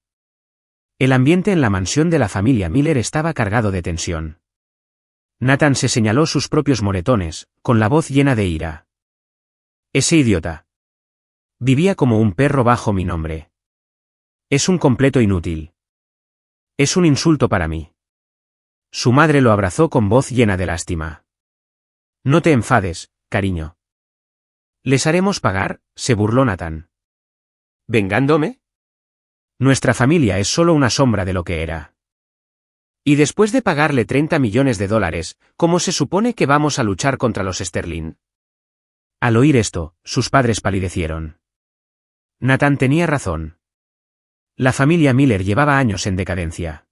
El ambiente en la mansión de la familia Miller estaba cargado de tensión. Nathan se señaló sus propios moretones, con la voz llena de ira. Ese idiota. Vivía como un perro bajo mi nombre. Es un completo inútil. Es un insulto para mí. Su madre lo abrazó con voz llena de lástima. No te enfades, cariño. ¿Les haremos pagar?, se burló Nathan. ¿Vengándome? Nuestra familia es solo una sombra de lo que era. Y después de pagarle $30 millones, ¿cómo se supone que vamos a luchar contra los Sterling? Al oír esto, sus padres palidecieron. Nathan tenía razón. La familia Miller llevaba años en decadencia.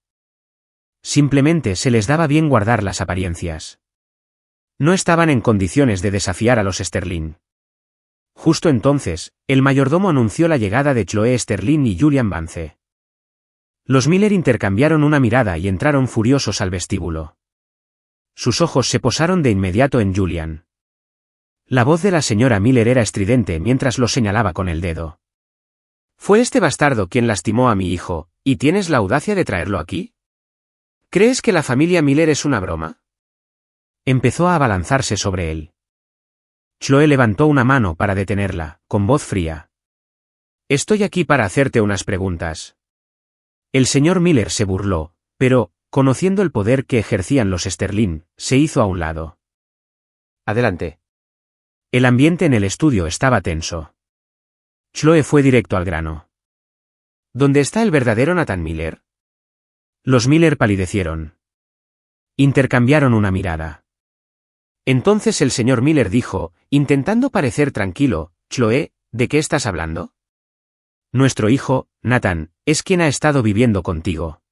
Simplemente se les daba bien guardar las apariencias. No estaban en condiciones de desafiar a los Sterling. Justo entonces, el mayordomo anunció la llegada de Chloe Sterling y Julian Vance. Los Miller intercambiaron una mirada y entraron furiosos al vestíbulo. Sus ojos se posaron de inmediato en Julian. La voz de la señora Miller era estridente mientras lo señalaba con el dedo. ¿Fue este bastardo quien lastimó a mi hijo, y tienes la audacia de traerlo aquí? ¿Crees que la familia Miller es una broma? Empezó a abalanzarse sobre él. Chloe levantó una mano para detenerla, con voz fría. Estoy aquí para hacerte unas preguntas. El señor Miller se burló, pero, conociendo el poder que ejercían los Sterling, se hizo a un lado. Adelante. El ambiente en el estudio estaba tenso. Chloe fue directo al grano. ¿Dónde está el verdadero Nathan Miller? Los Miller palidecieron. Intercambiaron una mirada. Entonces el señor Miller dijo, intentando parecer tranquilo, Chloe, ¿de qué estás hablando? Nuestro hijo, Nathan, es quien ha estado viviendo contigo.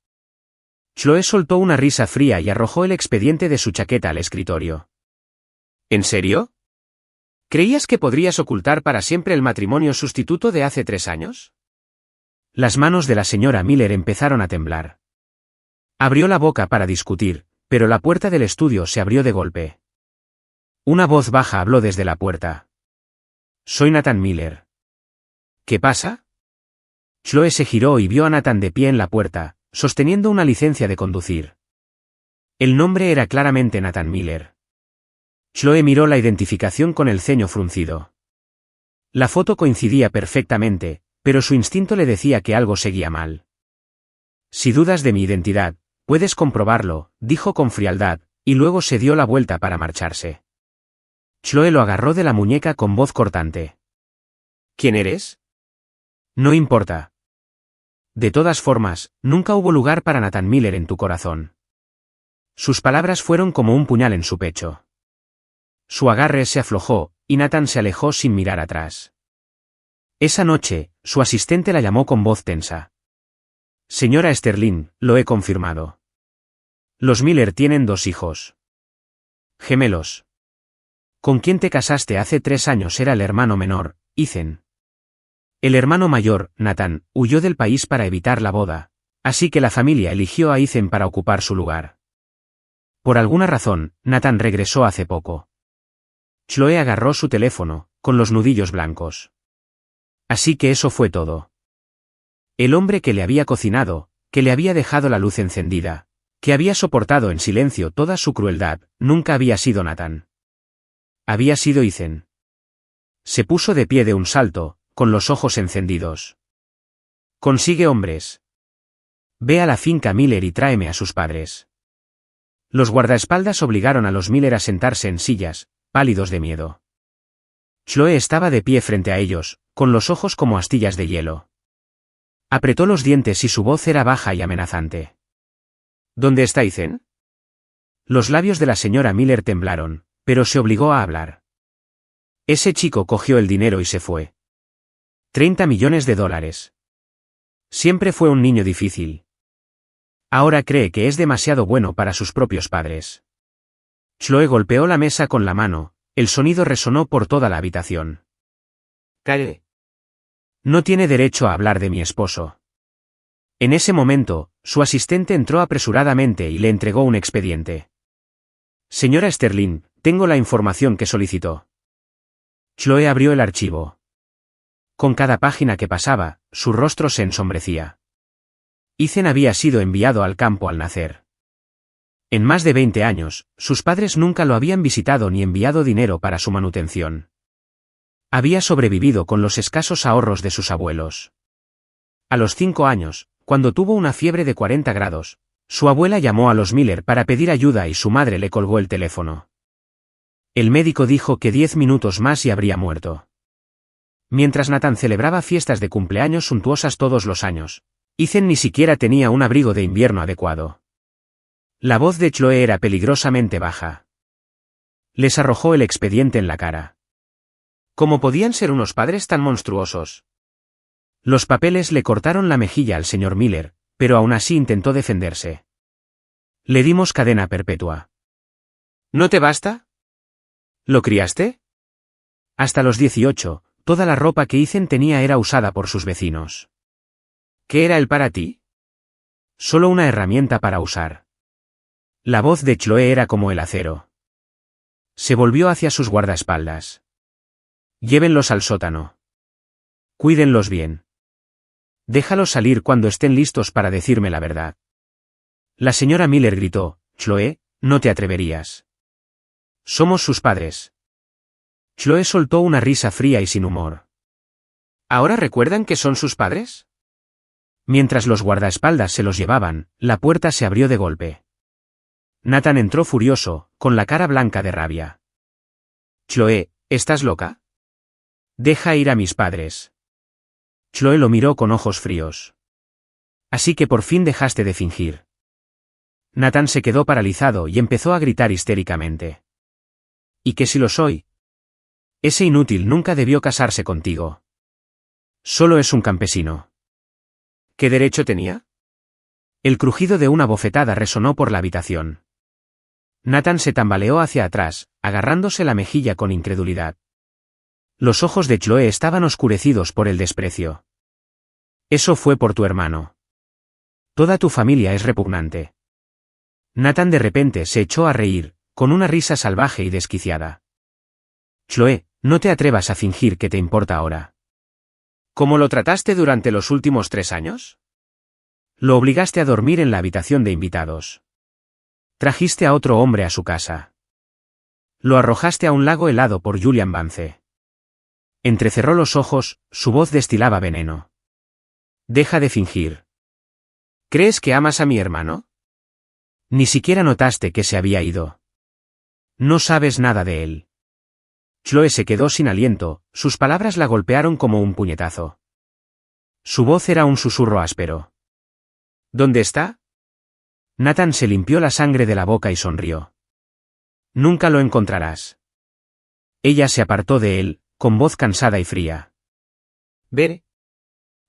Chloe soltó una risa fría y arrojó el expediente de su chaqueta al escritorio. ¿En serio? ¿Creías que podrías ocultar para siempre el matrimonio sustituto de hace 3 años? Las manos de la señora Miller empezaron a temblar. Abrió la boca para discutir, pero la puerta del estudio se abrió de golpe. Una voz baja habló desde la puerta. Soy Nathan Miller. ¿Qué pasa? Chloe se giró y vio a Nathan de pie en la puerta, sosteniendo una licencia de conducir. El nombre era claramente Nathan Miller. Chloe miró la identificación con el ceño fruncido. La foto coincidía perfectamente, pero su instinto le decía que algo seguía mal. Si dudas de mi identidad, puedes comprobarlo, dijo con frialdad, y luego se dio la vuelta para marcharse. Chloe lo agarró de la muñeca con voz cortante. ¿Quién eres? No importa. De todas formas, nunca hubo lugar para Nathan Miller en tu corazón. Sus palabras fueron como un puñal en su pecho. Su agarre se aflojó, y Nathan se alejó sin mirar atrás. Esa noche, su asistente la llamó con voz tensa. Señora Sterling, lo he confirmado. Los Miller tienen 2 hijos. Gemelos. Con quien te casaste hace 3 años era el hermano menor, Ethan. El hermano mayor, Nathan, huyó del país para evitar la boda, así que la familia eligió a Ethan para ocupar su lugar. Por alguna razón, Nathan regresó hace poco. Chloe agarró su teléfono, con los nudillos blancos. Así que eso fue todo. El hombre que le había cocinado, que le había dejado la luz encendida, que había soportado en silencio toda su crueldad, nunca había sido Nathan. Había sido Ethan. Se puso de pie de un salto, con los ojos encendidos. Consigue hombres. Ve a la finca Miller y tráeme a sus padres. Los guardaespaldas obligaron a los Miller a sentarse en sillas, pálidos de miedo. Chloe estaba de pie frente a ellos, con los ojos como astillas de hielo. Apretó los dientes y su voz era baja y amenazante. ¿Dónde está Ethan? Los labios de la señora Miller temblaron, pero se obligó a hablar. Ese chico cogió el dinero y se fue. 30 millones de dólares. Siempre fue un niño difícil. Ahora cree que es demasiado bueno para sus propios padres. Chloe golpeó la mesa con la mano, el sonido resonó por toda la habitación. Calle. No tiene derecho a hablar de mi esposo. En ese momento, su asistente entró apresuradamente y le entregó un expediente. Señora Sterling, tengo la información que solicitó. Chloe abrió el archivo. Con cada página que pasaba, su rostro se ensombrecía. Ethan había sido enviado al campo al nacer. En más de 20 años, sus padres nunca lo habían visitado ni enviado dinero para su manutención. Había sobrevivido con los escasos ahorros de sus abuelos. A los 5 años, cuando tuvo una fiebre de 40 grados, su abuela llamó a los Miller para pedir ayuda y su madre le colgó el teléfono. El médico dijo que 10 minutos más y habría muerto. Mientras Nathan celebraba fiestas de cumpleaños suntuosas todos los años, Ethan ni siquiera tenía un abrigo de invierno adecuado. La voz de Chloe era peligrosamente baja. Les arrojó el expediente en la cara. ¿Cómo podían ser unos padres tan monstruosos? Los papeles le cortaron la mejilla al señor Miller, pero aún así intentó defenderse. Le dimos cadena perpetua. ¿No te basta? ¿Lo criaste? Hasta los 18, toda la ropa que Ethan tenía era usada por sus vecinos. ¿Qué era él para ti? Solo una herramienta para usar. La voz de Chloe era como el acero. Se volvió hacia sus guardaespaldas. Llévenlos al sótano. Cuídenlos bien. Déjalos salir cuando estén listos para decirme la verdad. La señora Miller gritó, Chloe, no te atreverías. Somos sus padres. Chloe soltó una risa fría y sin humor. ¿Ahora recuerdan que son sus padres? Mientras los guardaespaldas se los llevaban, la puerta se abrió de golpe. Nathan entró furioso, con la cara blanca de rabia. Chloe, ¿estás loca? Deja ir a mis padres. Chloe lo miró con ojos fríos. Así que por fin dejaste de fingir. Nathan se quedó paralizado y empezó a gritar histéricamente. ¿Y qué si lo soy? Ese inútil nunca debió casarse contigo. Solo es un campesino. ¿Qué derecho tenía? El crujido de una bofetada resonó por la habitación. Nathan se tambaleó hacia atrás, agarrándose la mejilla con incredulidad. Los ojos de Chloe estaban oscurecidos por el desprecio. Eso fue por tu hermano. Toda tu familia es repugnante. Nathan de repente se echó a reír, con una risa salvaje y desquiciada. Chloe, no te atrevas a fingir que te importa ahora. ¿Cómo lo trataste durante los últimos 3 años? Lo obligaste a dormir en la habitación de invitados. Trajiste a otro hombre a su casa. Lo arrojaste a un lago helado por Julian Vance. Entrecerró los ojos, su voz destilaba veneno. Deja de fingir. ¿Crees que amas a mi hermano? Ni siquiera notaste que se había ido. No sabes nada de él. Chloe se quedó sin aliento, sus palabras la golpearon como un puñetazo. Su voz era un susurro áspero. ¿Dónde está? Nathan se limpió la sangre de la boca y sonrió. Nunca lo encontrarás. Ella se apartó de él, con voz cansada y fría. Veré.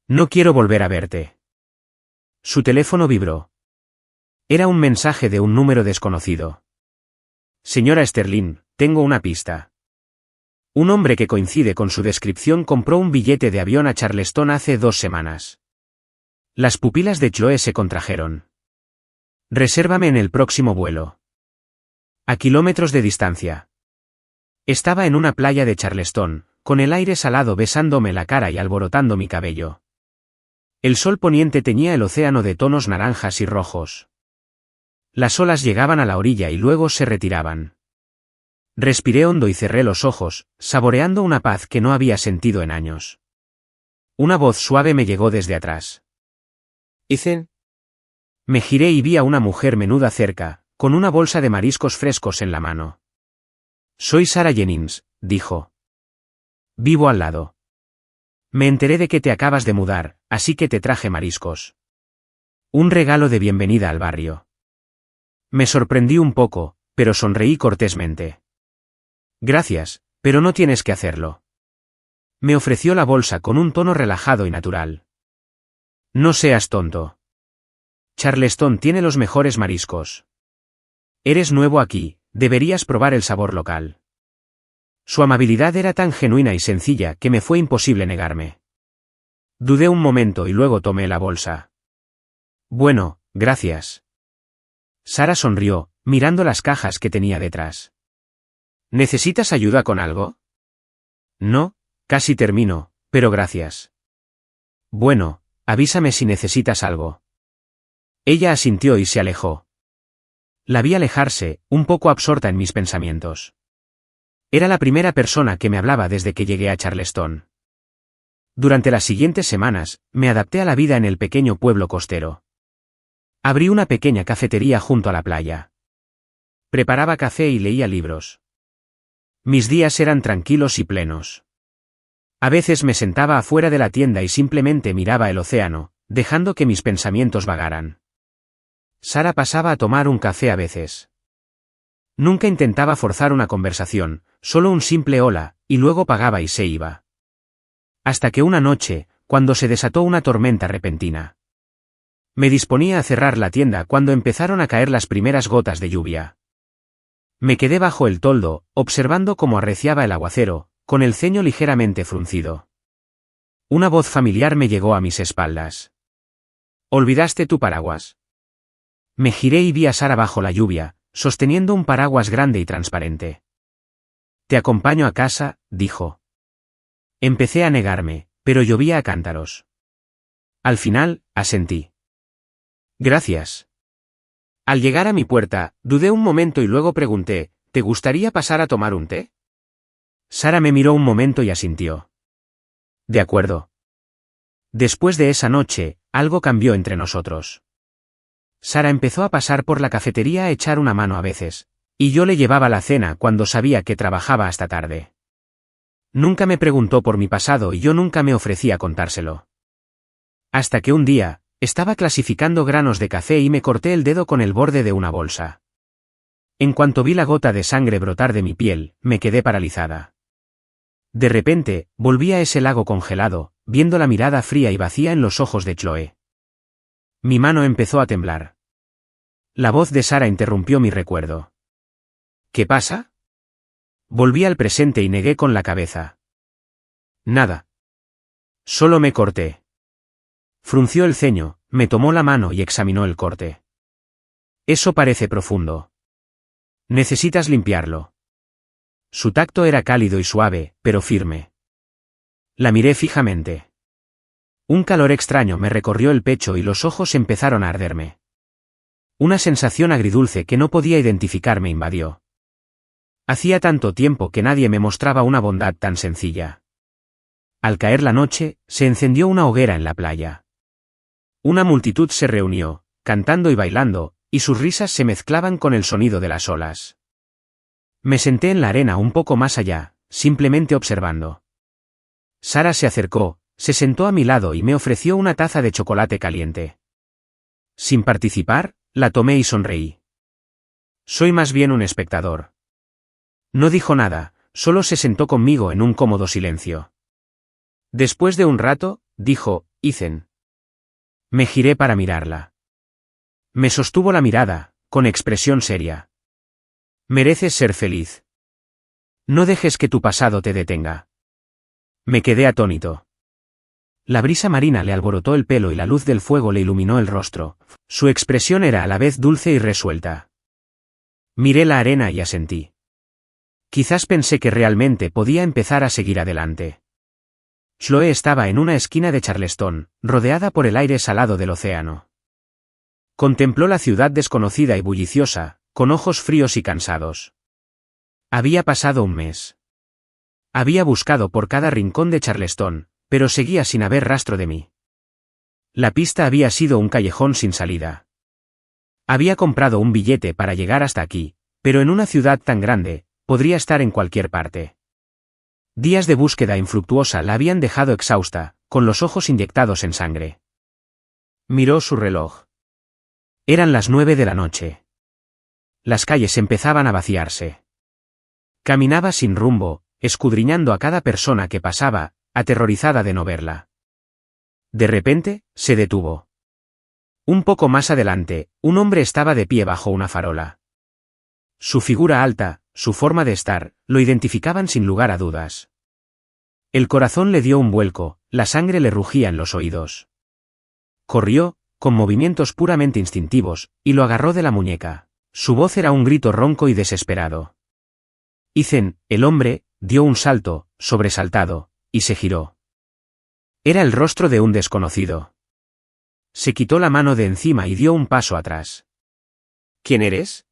No quiero volver a verte. Su teléfono vibró. Era un mensaje de un número desconocido. Señora Sterling, tengo una pista. Un hombre que coincide con su descripción compró un billete de avión a Charleston hace 2 semanas. Las pupilas de Chloe se contrajeron. Resérvame en el próximo vuelo. A kilómetros de distancia. Estaba en una playa de Charleston, con el aire salado besándome la cara y alborotando mi cabello. El sol poniente teñía el océano de tonos naranjas y rojos. Las olas llegaban a la orilla y luego se retiraban. Respiré hondo y cerré los ojos, saboreando una paz que no había sentido en años. Una voz suave me llegó desde atrás. Ethan. Me giré y vi a una mujer menuda cerca, con una bolsa de mariscos frescos en la mano. Soy Sarah Jennings, dijo. Vivo al lado. Me enteré de que te acabas de mudar, así que te traje mariscos. Un regalo de bienvenida al barrio. Me sorprendí un poco, pero sonreí cortésmente. Gracias, pero no tienes que hacerlo. Me ofreció la bolsa con un tono relajado y natural. No seas tonto. Charleston tiene los mejores mariscos. Eres nuevo aquí, deberías probar el sabor local. Su amabilidad era tan genuina y sencilla que me fue imposible negarme. Dudé un momento y luego tomé la bolsa. Bueno, gracias. Sarah sonrió, mirando las cajas que tenía detrás. ¿Necesitas ayuda con algo? No, casi termino, pero gracias. Bueno, avísame si necesitas algo. Ella asintió y se alejó. La vi alejarse, un poco absorta en mis pensamientos. Era la primera persona que me hablaba desde que llegué a Charleston. Durante las siguientes semanas, me adapté a la vida en el pequeño pueblo costero. Abrí una pequeña cafetería junto a la playa. Preparaba café y leía libros. Mis días eran tranquilos y plenos. A veces me sentaba afuera de la tienda y simplemente miraba el océano, dejando que mis pensamientos vagaran. Sarah pasaba a tomar un café a veces. Nunca intentaba forzar una conversación, solo un simple hola, y luego pagaba y se iba. Hasta que una noche, cuando se desató una tormenta repentina. Me disponía a cerrar la tienda cuando empezaron a caer las primeras gotas de lluvia. Me quedé bajo el toldo, observando cómo arreciaba el aguacero, con el ceño ligeramente fruncido. Una voz familiar me llegó a mis espaldas. ¿Olvidaste tu paraguas? Me giré y vi a Sarah bajo la lluvia, sosteniendo un paraguas grande y transparente. Te acompaño a casa, dijo. Empecé a negarme, pero llovía a cántaros. Al final, asentí. Gracias. Al llegar a mi puerta, dudé un momento y luego pregunté, ¿te gustaría pasar a tomar un té? Sarah me miró un momento y asintió. De acuerdo. Después de esa noche, algo cambió entre nosotros. Sarah empezó a pasar por la cafetería a echar una mano a veces, y yo le llevaba la cena cuando sabía que trabajaba hasta tarde. Nunca me preguntó por mi pasado y yo nunca me ofrecí a contárselo. Hasta que un día, estaba clasificando granos de café y me corté el dedo con el borde de una bolsa. En cuanto vi la gota de sangre brotar de mi piel, me quedé paralizada. De repente, volví a ese lago congelado, viendo la mirada fría y vacía en los ojos de Chloe. Mi mano empezó a temblar. La voz de Sarah interrumpió mi recuerdo. ¿Qué pasa? Volví al presente y negué con la cabeza. Nada. Solo me corté. Frunció el ceño, me tomó la mano y examinó el corte. Eso parece profundo. Necesitas limpiarlo. Su tacto era cálido y suave, pero firme. La miré fijamente. Un calor extraño me recorrió el pecho y los ojos empezaron a arderme. Una sensación agridulce que no podía identificar me invadió. Hacía tanto tiempo que nadie me mostraba una bondad tan sencilla. Al caer la noche, se encendió una hoguera en la playa. Una multitud se reunió, cantando y bailando, y sus risas se mezclaban con el sonido de las olas. Me senté en la arena un poco más allá, simplemente observando. Sarah se acercó, se sentó a mi lado y me ofreció una taza de chocolate caliente. Sin participar, la tomé y sonreí. Soy más bien un espectador. No dijo nada, solo se sentó conmigo en un cómodo silencio. Después de un rato, dijo, Ethan. Me giré para mirarla. Me sostuvo la mirada, con expresión seria. Mereces ser feliz. No dejes que tu pasado te detenga. Me quedé atónito. La brisa marina le alborotó el pelo y la luz del fuego le iluminó el rostro. Su expresión era a la vez dulce y resuelta. Miré la arena y asentí. Quizás pensé que realmente podía empezar a seguir adelante. Chloe estaba en una esquina de Charleston, rodeada por el aire salado del océano. Contempló la ciudad desconocida y bulliciosa, con ojos fríos y cansados. Había pasado un mes. Había buscado por cada rincón de Charleston, pero seguía sin haber rastro de mí. La pista había sido un callejón sin salida. Había comprado un billete para llegar hasta aquí, pero en una ciudad tan grande, podría estar en cualquier parte. Días de búsqueda infructuosa la habían dejado exhausta, con los ojos inyectados en sangre. Miró su reloj. Eran las 9 de la noche. Las calles empezaban a vaciarse. Caminaba sin rumbo, escudriñando a cada persona que pasaba, aterrorizada de no verla. De repente, se detuvo. Un poco más adelante, un hombre estaba de pie bajo una farola. Su figura alta, su forma de estar, lo identificaban sin lugar a dudas. El corazón le dio un vuelco, la sangre le rugía en los oídos. Corrió, con movimientos puramente instintivos, y lo agarró de la muñeca. Su voz era un grito ronco y desesperado. Ethan, el hombre, dio un salto, sobresaltado, y se giró. Era el rostro de un desconocido. Se quitó la mano de encima y dio un paso atrás. ¿Quién eres?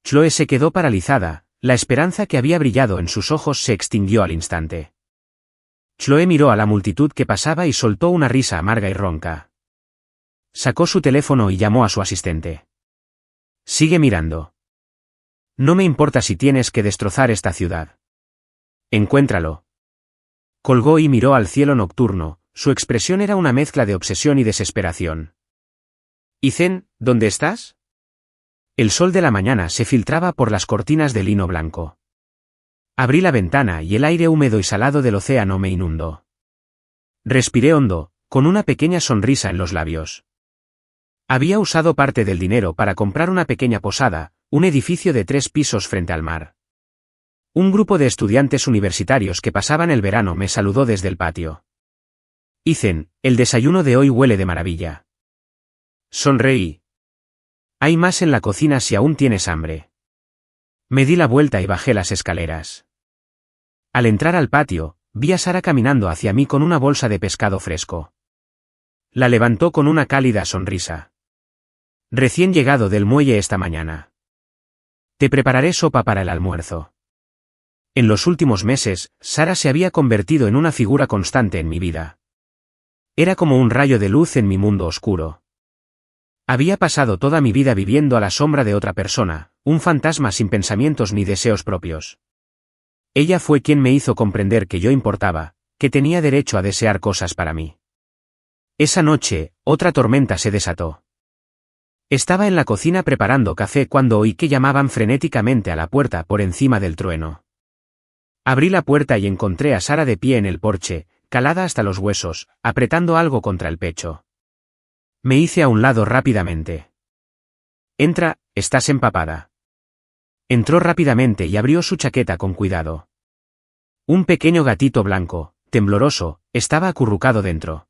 Chloe se quedó paralizada, la esperanza que había brillado en sus ojos se extinguió al instante. Chloe miró a la multitud que pasaba y soltó una risa amarga y ronca. Sacó su teléfono y llamó a su asistente. Sigue mirando. No me importa si tienes que destrozar esta ciudad. Encuéntralo. Colgó y miró al cielo nocturno, su expresión era una mezcla de obsesión y desesperación. Ethan, ¿dónde estás? El sol de la mañana se filtraba por las cortinas de lino blanco. Abrí la ventana y el aire húmedo y salado del océano me inundó. Respiré hondo, con una pequeña sonrisa en los labios. Había usado parte del dinero para comprar una pequeña posada, un edificio de 3 pisos frente al mar. Un grupo de estudiantes universitarios que pasaban el verano me saludó desde el patio. Ethan, el desayuno de hoy huele de maravilla. Sonreí. Hay más en la cocina si aún tienes hambre. Me di la vuelta y bajé las escaleras. Al entrar al patio, vi a Sara caminando hacia mí con una bolsa de pescado fresco. La levantó con una cálida sonrisa. Recién llegado del muelle esta mañana. Te prepararé sopa para el almuerzo. En los últimos meses, Sara se había convertido en una figura constante en mi vida. Era como un rayo de luz en mi mundo oscuro. Había pasado toda mi vida viviendo a la sombra de otra persona, un fantasma sin pensamientos ni deseos propios. Ella fue quien me hizo comprender que yo importaba, que tenía derecho a desear cosas para mí. Esa noche, otra tormenta se desató. Estaba en la cocina preparando café cuando oí que llamaban frenéticamente a la puerta por encima del trueno. Abrí la puerta y encontré a Sara de pie en el porche, calada hasta los huesos, apretando algo contra el pecho. Me hice a un lado rápidamente. Entra, estás empapada. Entró rápidamente y abrió su chaqueta con cuidado. Un pequeño gatito blanco, tembloroso, estaba acurrucado dentro.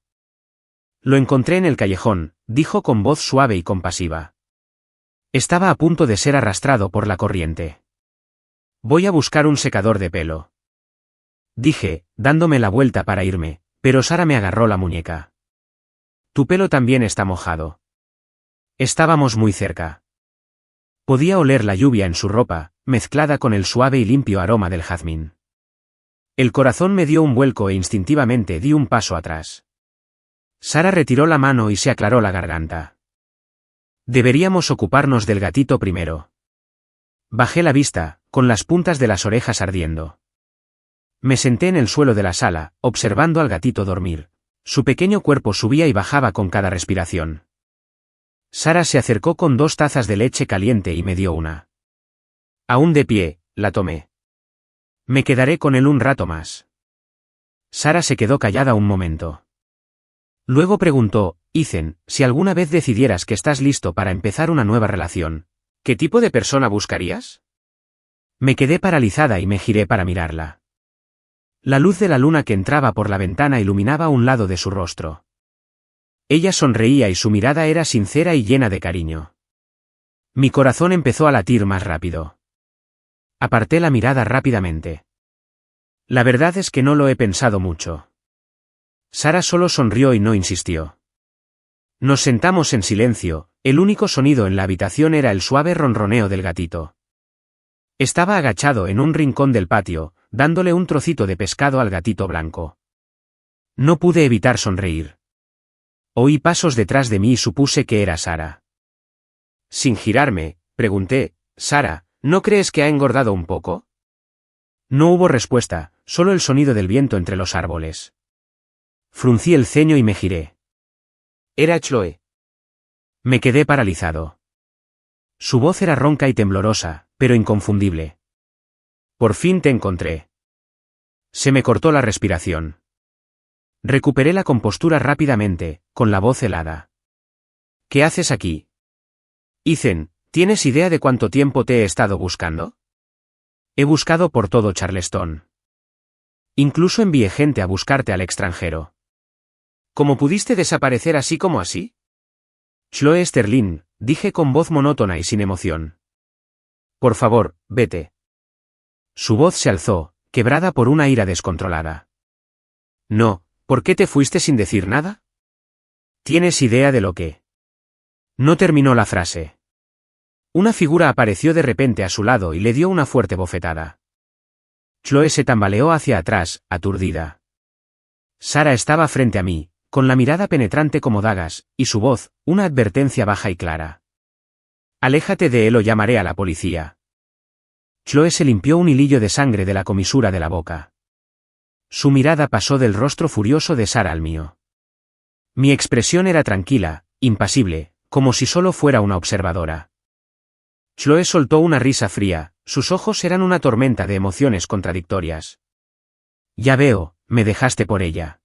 Lo encontré en el callejón, dijo con voz suave y compasiva. Estaba a punto de ser arrastrado por la corriente. Voy a buscar un secador de pelo. Dije, dándome la vuelta para irme, pero Sara me agarró la muñeca. Tu pelo también está mojado. Estábamos muy cerca. Podía oler la lluvia en su ropa, mezclada con el suave y limpio aroma del jazmín. El corazón me dio un vuelco e instintivamente di un paso atrás. Sara retiró la mano y se aclaró la garganta. Deberíamos ocuparnos del gatito primero. Bajé la vista, con las puntas de las orejas ardiendo. Me senté en el suelo de la sala, observando al gatito dormir. Su pequeño cuerpo subía y bajaba con cada respiración. Sara se acercó con 2 tazas de leche caliente y me dio una. Aún de pie, la tomé. Me quedaré con él un rato más. Sara se quedó callada un momento. Luego preguntó, Ethan, si alguna vez decidieras que estás listo para empezar una nueva relación, ¿qué tipo de persona buscarías? Me quedé paralizada y me giré para mirarla. La luz de la luna que entraba por la ventana iluminaba un lado de su rostro. Ella sonreía y su mirada era sincera y llena de cariño. Mi corazón empezó a latir más rápido. Aparté la mirada rápidamente. La verdad es que no lo he pensado mucho. Sara solo sonrió y no insistió. Nos sentamos en silencio, el único sonido en la habitación era el suave ronroneo del gatito. Estaba agachado en un rincón del patio, dándole un trocito de pescado al gatito blanco. No pude evitar sonreír. Oí pasos detrás de mí y supuse que era Sara. Sin girarme, pregunté, «Sara, ¿no crees que ha engordado un poco?» No hubo respuesta, solo el sonido del viento entre los árboles. Fruncí el ceño y me giré. Era Chloe. Me quedé paralizado. Su voz era ronca y temblorosa, pero inconfundible. «Por fin te encontré». Se me cortó la respiración. Recuperé la compostura rápidamente, con la voz helada. «¿Qué haces aquí?» «Ethan, ¿tienes idea de cuánto tiempo te he estado buscando?» «He buscado por todo Charleston. Incluso envié gente a buscarte al extranjero». «¿Cómo pudiste desaparecer así como así?» «Chloe Sterling», dije con voz monótona y sin emoción. «Por favor, vete». Su voz se alzó, quebrada por una ira descontrolada. «No, ¿por qué te fuiste sin decir nada?» «¿Tienes idea de lo que...?» No terminó la frase. Una figura apareció de repente a su lado y le dio una fuerte bofetada. Chloe se tambaleó hacia atrás, aturdida. Sara estaba frente a mí, con la mirada penetrante como dagas, y su voz, una advertencia baja y clara. «Aléjate de él o llamaré a la policía». Chloe se limpió un hilillo de sangre de la comisura de la boca. Su mirada pasó del rostro furioso de Sara al mío. Mi expresión era tranquila, impasible, como si solo fuera una observadora. Chloe soltó una risa fría, sus ojos eran una tormenta de emociones contradictorias. «Ya veo, me dejaste por ella».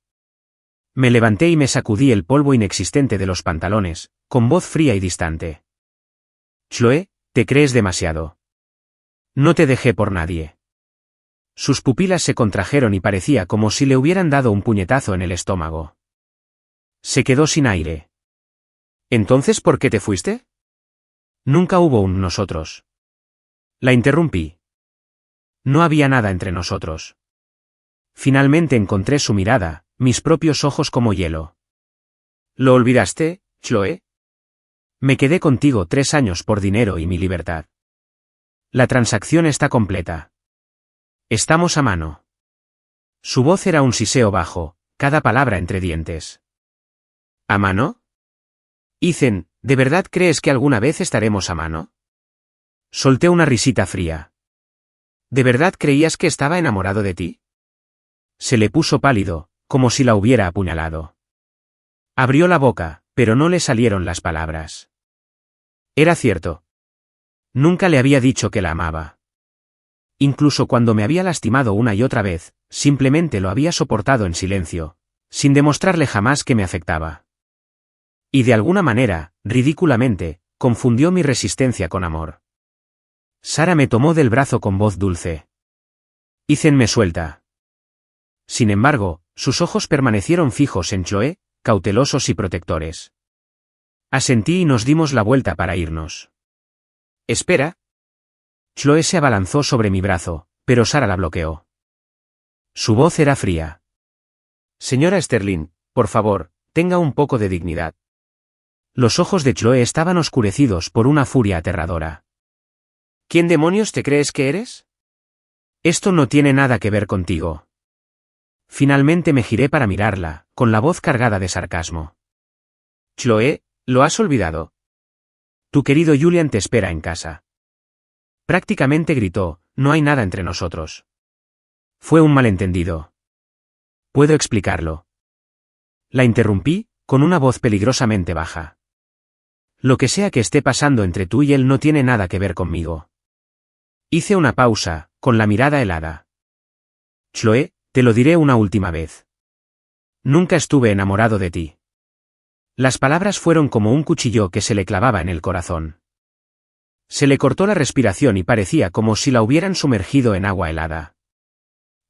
Me levanté y me sacudí el polvo inexistente de los pantalones, con voz fría y distante. «Chloe, te crees demasiado. No te dejé por nadie». Sus pupilas se contrajeron y parecía como si le hubieran dado un puñetazo en el estómago. Se quedó sin aire. «¿Entonces por qué te fuiste?» «Nunca hubo un nosotros». La interrumpí. No había nada entre nosotros. Finalmente encontré su mirada, mis propios ojos como hielo. «¿Lo olvidaste, Chloe?» «Me quedé contigo 3 años por dinero y mi libertad. La transacción está completa. Estamos a mano». Su voz era un siseo bajo, cada palabra entre dientes. «¿A mano? Ethan, ¿de verdad crees que alguna vez estaremos a mano?» Solté una risita fría. «¿De verdad creías que estaba enamorado de ti?» Se le puso pálido, como si la hubiera apuñalado. Abrió la boca, pero no le salieron las palabras. Era cierto. Nunca le había dicho que la amaba. Incluso cuando me había lastimado una y otra vez, simplemente lo había soportado en silencio, sin demostrarle jamás que me afectaba. Y de alguna manera, ridículamente, confundió mi resistencia con amor. Sara me tomó del brazo con voz dulce. «Ethan me suelta». Sin embargo, sus ojos permanecieron fijos en Chloe, cautelosos y protectores. Asentí y nos dimos la vuelta para irnos. «Espera». Chloe se abalanzó sobre mi brazo, pero Sara la bloqueó. Su voz era fría. «Señora Sterling, por favor, tenga un poco de dignidad». Los ojos de Chloe estaban oscurecidos por una furia aterradora. «¿Quién demonios te crees que eres?» «Esto no tiene nada que ver contigo». Finalmente me giré para mirarla, con la voz cargada de sarcasmo. «Chloe, ¿lo has olvidado? Tu querido Julian te espera en casa». Prácticamente gritó, «No hay nada entre nosotros». Fue un malentendido. «Puedo explicarlo». La interrumpí, con una voz peligrosamente baja. «Lo que sea que esté pasando entre tú y él no tiene nada que ver conmigo». Hice una pausa, con la mirada helada. «Chloe, te lo diré una última vez. Nunca estuve enamorado de ti». Las palabras fueron como un cuchillo que se le clavaba en el corazón. Se le cortó la respiración y parecía como si la hubieran sumergido en agua helada.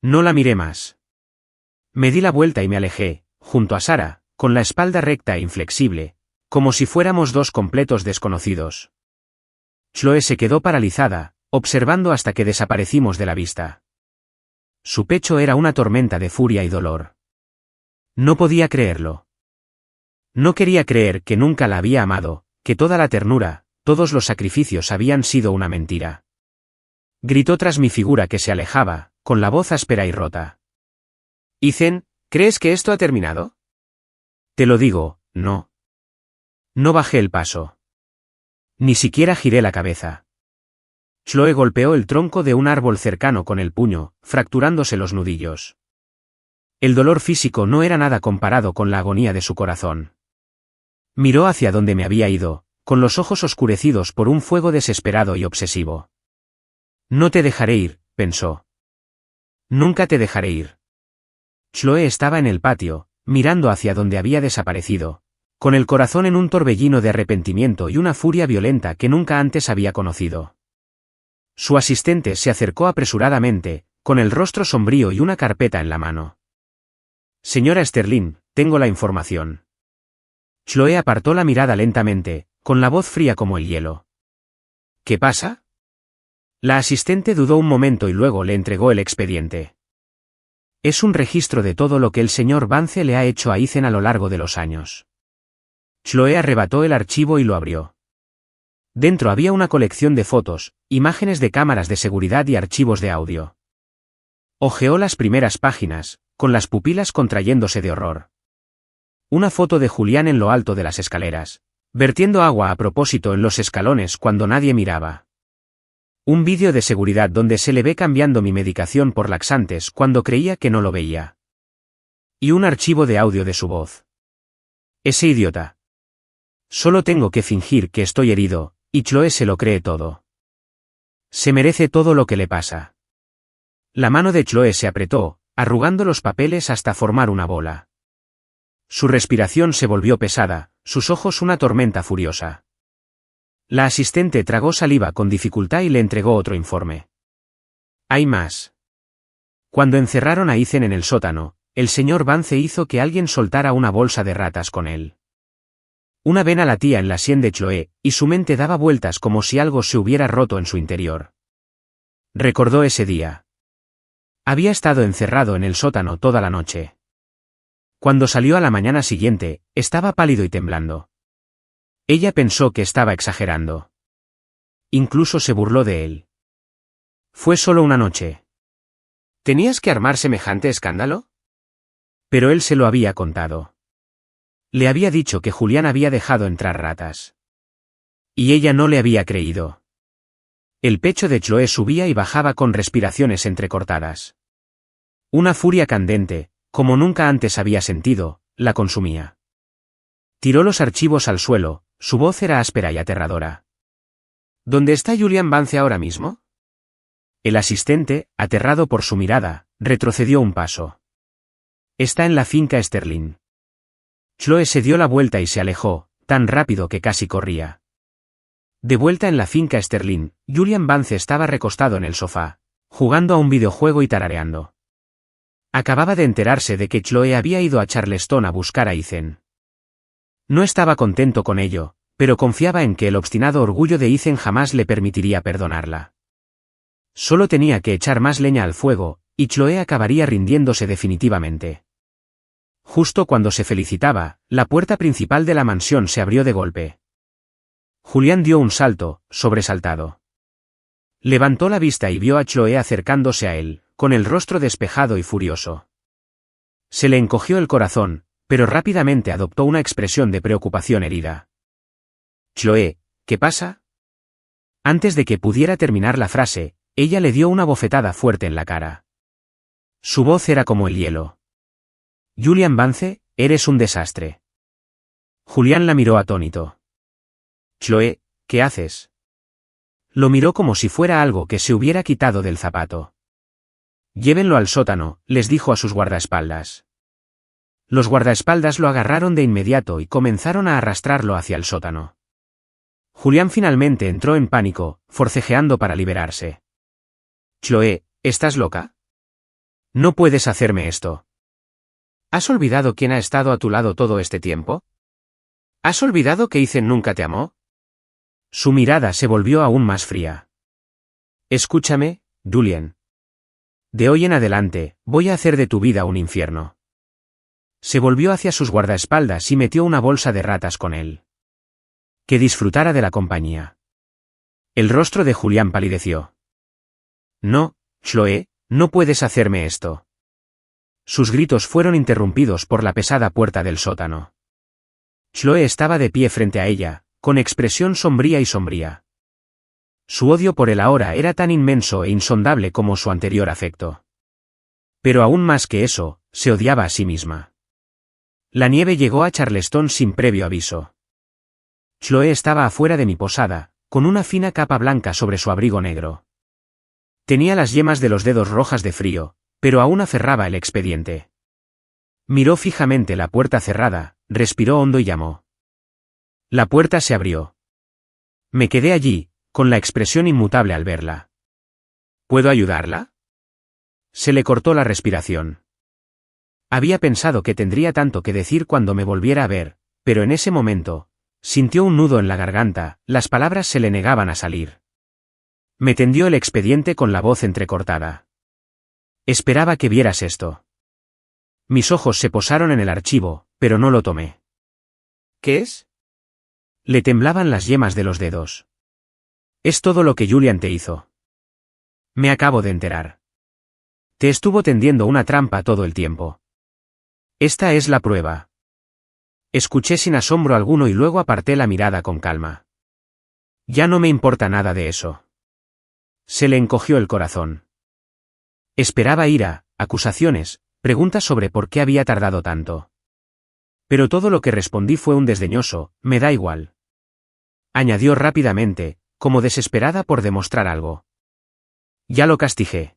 No la miré más. Me di la vuelta y me alejé, junto a Sara, con la espalda recta e inflexible, como si fuéramos dos completos desconocidos. Chloe se quedó paralizada, observando hasta que desaparecimos de la vista. Su pecho era una tormenta de furia y dolor. No podía creerlo. No quería creer que nunca la había amado, que toda la ternura, todos los sacrificios habían sido una mentira. Gritó tras mi figura que se alejaba, con la voz áspera y rota. Ethan, ¿crees que esto ha terminado? Te lo digo, no. No bajé el paso. Ni siquiera giré la cabeza. Chloe golpeó el tronco de un árbol cercano con el puño, fracturándose los nudillos. El dolor físico no era nada comparado con la agonía de su corazón. Miró hacia donde me había ido, con los ojos oscurecidos por un fuego desesperado y obsesivo. No te dejaré ir, pensó. Nunca te dejaré ir. Chloe estaba en el patio, mirando hacia donde había desaparecido, con el corazón en un torbellino de arrepentimiento y una furia violenta que nunca antes había conocido. Su asistente se acercó apresuradamente, con el rostro sombrío y una carpeta en la mano. Señora Sterling, tengo la información. Chloe apartó la mirada lentamente, con la voz fría como el hielo. ¿Qué pasa? La asistente dudó un momento y luego le entregó el expediente. Es un registro de todo lo que el señor Vance le ha hecho a Ethan a lo largo de los años. Chloe arrebató el archivo y lo abrió. Dentro había una colección de fotos, imágenes de cámaras de seguridad y archivos de audio. Hojeó las primeras páginas, con las pupilas contrayéndose de horror. Una foto de Julián en lo alto de las escaleras, vertiendo agua a propósito en los escalones cuando nadie miraba. Un vídeo de seguridad donde se le ve cambiando mi medicación por laxantes cuando creía que no lo veía. Y un archivo de audio de su voz. Ese idiota. Solo tengo que fingir que estoy herido, y Chloe se lo cree todo. Se merece todo lo que le pasa. La mano de Chloe se apretó, arrugando los papeles hasta formar una bola. Su respiración se volvió pesada, sus ojos una tormenta furiosa. La asistente tragó saliva con dificultad y le entregó otro informe. Hay más. Cuando encerraron a Ethan en el sótano, el señor Vance hizo que alguien soltara una bolsa de ratas con él. Una vena latía en la sien de Chloe, y su mente daba vueltas como si algo se hubiera roto en su interior. Recordó ese día. Había estado encerrado en el sótano toda la noche. Cuando salió a la mañana siguiente, estaba pálido y temblando. Ella pensó que estaba exagerando. Incluso se burló de él. Fue solo una noche. ¿Tenías que armar semejante escándalo? Pero él se lo había contado. Le había dicho que Julián había dejado entrar ratas. Y ella no le había creído. El pecho de Chloe subía y bajaba con respiraciones entrecortadas. Una furia candente, como nunca antes había sentido, la consumía. Tiró los archivos al suelo, su voz era áspera y aterradora. ¿Dónde está Julian Vance ahora mismo? El asistente, aterrado por su mirada, retrocedió un paso. Está en la finca Sterling. Chloe se dio la vuelta y se alejó, tan rápido que casi corría. De vuelta en la finca Sterling, Julian Vance estaba recostado en el sofá, jugando a un videojuego y tarareando. Acababa de enterarse de que Chloe había ido a Charleston a buscar a Ethan. No estaba contento con ello, pero confiaba en que el obstinado orgullo de Ethan jamás le permitiría perdonarla. Solo tenía que echar más leña al fuego, y Chloe acabaría rindiéndose definitivamente. Justo cuando se felicitaba, la puerta principal de la mansión se abrió de golpe. Julián dio un salto, sobresaltado. Levantó la vista y vio a Chloe acercándose a él, con el rostro despejado y furioso. Se le encogió el corazón, pero rápidamente adoptó una expresión de preocupación herida. Chloe, ¿qué pasa? Antes de que pudiera terminar la frase, ella le dio una bofetada fuerte en la cara. Su voz era como el hielo. Julian Vance, eres un desastre. Julián la miró atónito. Chloe, ¿qué haces? Lo miró como si fuera algo que se hubiera quitado del zapato. Llévenlo al sótano, les dijo a sus guardaespaldas. Los guardaespaldas lo agarraron de inmediato y comenzaron a arrastrarlo hacia el sótano. Julián finalmente entró en pánico, forcejeando para liberarse. Chloe, ¿estás loca? No puedes hacerme esto. ¿Has olvidado quién ha estado a tu lado todo este tiempo? ¿Has olvidado que Ethan nunca te amó? Su mirada se volvió aún más fría. Escúchame, Julian. De hoy en adelante, voy a hacer de tu vida un infierno. Se volvió hacia sus guardaespaldas y metió una bolsa de ratas con él. Que disfrutara de la compañía. El rostro de Julián palideció. No, Chloe, no puedes hacerme esto. Sus gritos fueron interrumpidos por la pesada puerta del sótano. Chloe estaba de pie frente a ella, con expresión sombría y sombría. Su odio por él ahora era tan inmenso e insondable como su anterior afecto. Pero aún más que eso, se odiaba a sí misma. La nieve llegó a Charleston sin previo aviso. Chloe estaba afuera de mi posada, con una fina capa blanca sobre su abrigo negro. Tenía las yemas de los dedos rojas de frío, pero aún aferraba el expediente. Miró fijamente la puerta cerrada, respiró hondo y llamó. La puerta se abrió. Me quedé allí, con la expresión inmutable al verla. ¿Puedo ayudarla? Se le cortó la respiración. Había pensado que tendría tanto que decir cuando me volviera a ver, pero en ese momento, sintió un nudo en la garganta, las palabras se le negaban a salir. Me tendió el expediente con la voz entrecortada. Esperaba que vieras esto. Mis ojos se posaron en el archivo, pero no lo tomé. ¿Qué es? Le temblaban las yemas de los dedos. Es todo lo que Julian te hizo. Me acabo de enterar. Te estuvo tendiendo una trampa todo el tiempo. Esta es la prueba. Escuché sin asombro alguno y luego aparté la mirada con calma. Ya no me importa nada de eso. Se le encogió el corazón. Esperaba ira, acusaciones, preguntas sobre por qué había tardado tanto. Pero todo lo que respondí fue un desdeñoso, me da igual. Añadió rápidamente, como desesperada por demostrar algo. Ya lo castigué.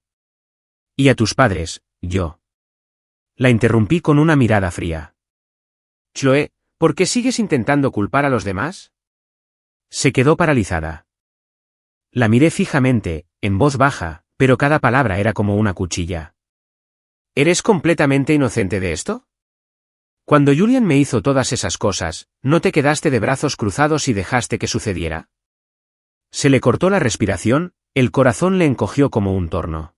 Y a tus padres, yo. La interrumpí con una mirada fría. Chloe, ¿por qué sigues intentando culpar a los demás? Se quedó paralizada. La miré fijamente, en voz baja, pero cada palabra era como una cuchilla. ¿Eres completamente inocente de esto? Cuando Julian me hizo todas esas cosas, ¿no te quedaste de brazos cruzados y dejaste que sucediera? Se le cortó la respiración, el corazón le encogió como un torno.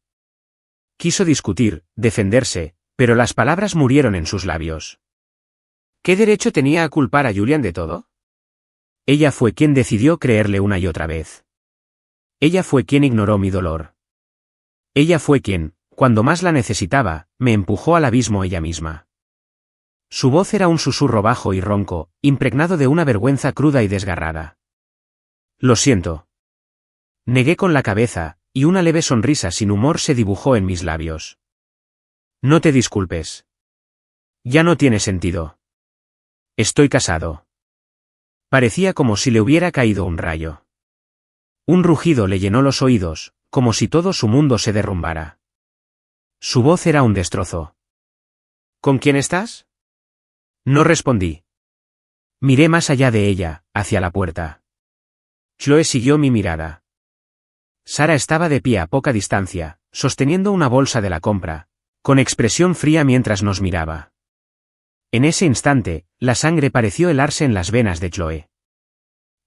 Quiso discutir, defenderse, pero las palabras murieron en sus labios. ¿Qué derecho tenía a culpar a Julian de todo? Ella fue quien decidió creerle una y otra vez. Ella fue quien ignoró mi dolor. Ella fue quien, cuando más la necesitaba, me empujó al abismo ella misma. Su voz era un susurro bajo y ronco, impregnado de una vergüenza cruda y desgarrada. Lo siento. Negué con la cabeza, y una leve sonrisa sin humor se dibujó en mis labios. No te disculpes. Ya no tiene sentido. Estoy casado. Parecía como si le hubiera caído un rayo. Un rugido le llenó los oídos, como si todo su mundo se derrumbara. Su voz era un destrozo. ¿Con quién estás? No respondí. Miré más allá de ella, hacia la puerta. Chloe siguió mi mirada. Sara estaba de pie a poca distancia, sosteniendo una bolsa de la compra, con expresión fría mientras nos miraba. En ese instante, la sangre pareció helarse en las venas de Chloe.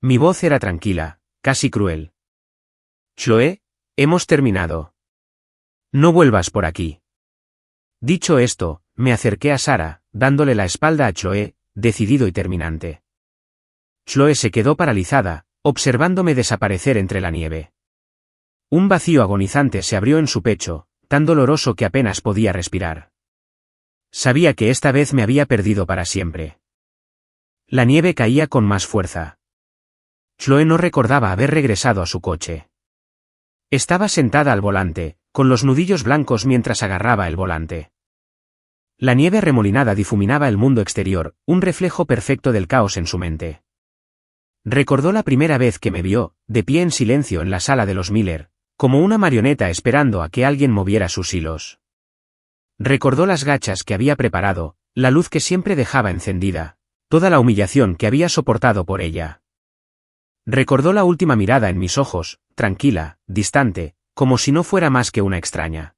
Mi voz era tranquila, casi cruel. Chloe, hemos terminado. No vuelvas por aquí. Dicho esto, me acerqué a Sara, dándole la espalda a Chloe, decidido y terminante. Chloe se quedó paralizada, observándome desaparecer entre la nieve. Un vacío agonizante se abrió en su pecho, tan doloroso que apenas podía respirar. Sabía que esta vez me había perdido para siempre. La nieve caía con más fuerza. Chloe no recordaba haber regresado a su coche. Estaba sentada al volante, con los nudillos blancos mientras agarraba el volante. La nieve arremolinada difuminaba el mundo exterior, un reflejo perfecto del caos en su mente. Recordó la primera vez que me vio, de pie en silencio en la sala de los Miller, como una marioneta esperando a que alguien moviera sus hilos. Recordó las gachas que había preparado, la luz que siempre dejaba encendida, toda la humillación que había soportado por ella. Recordó la última mirada en mis ojos, tranquila, distante, como si no fuera más que una extraña.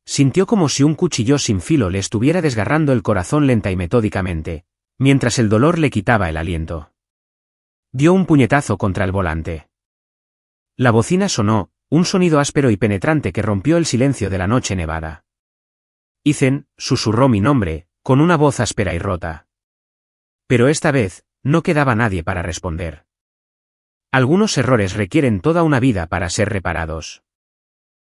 Sintió como si un cuchillo sin filo le estuviera desgarrando el corazón lenta y metódicamente, mientras el dolor le quitaba el aliento. Dio un puñetazo contra el volante. La bocina sonó, un sonido áspero y penetrante que rompió el silencio de la noche nevada. Ethan, susurró mi nombre, con una voz áspera y rota. Pero esta vez, no quedaba nadie para responder. Algunos errores requieren toda una vida para ser reparados.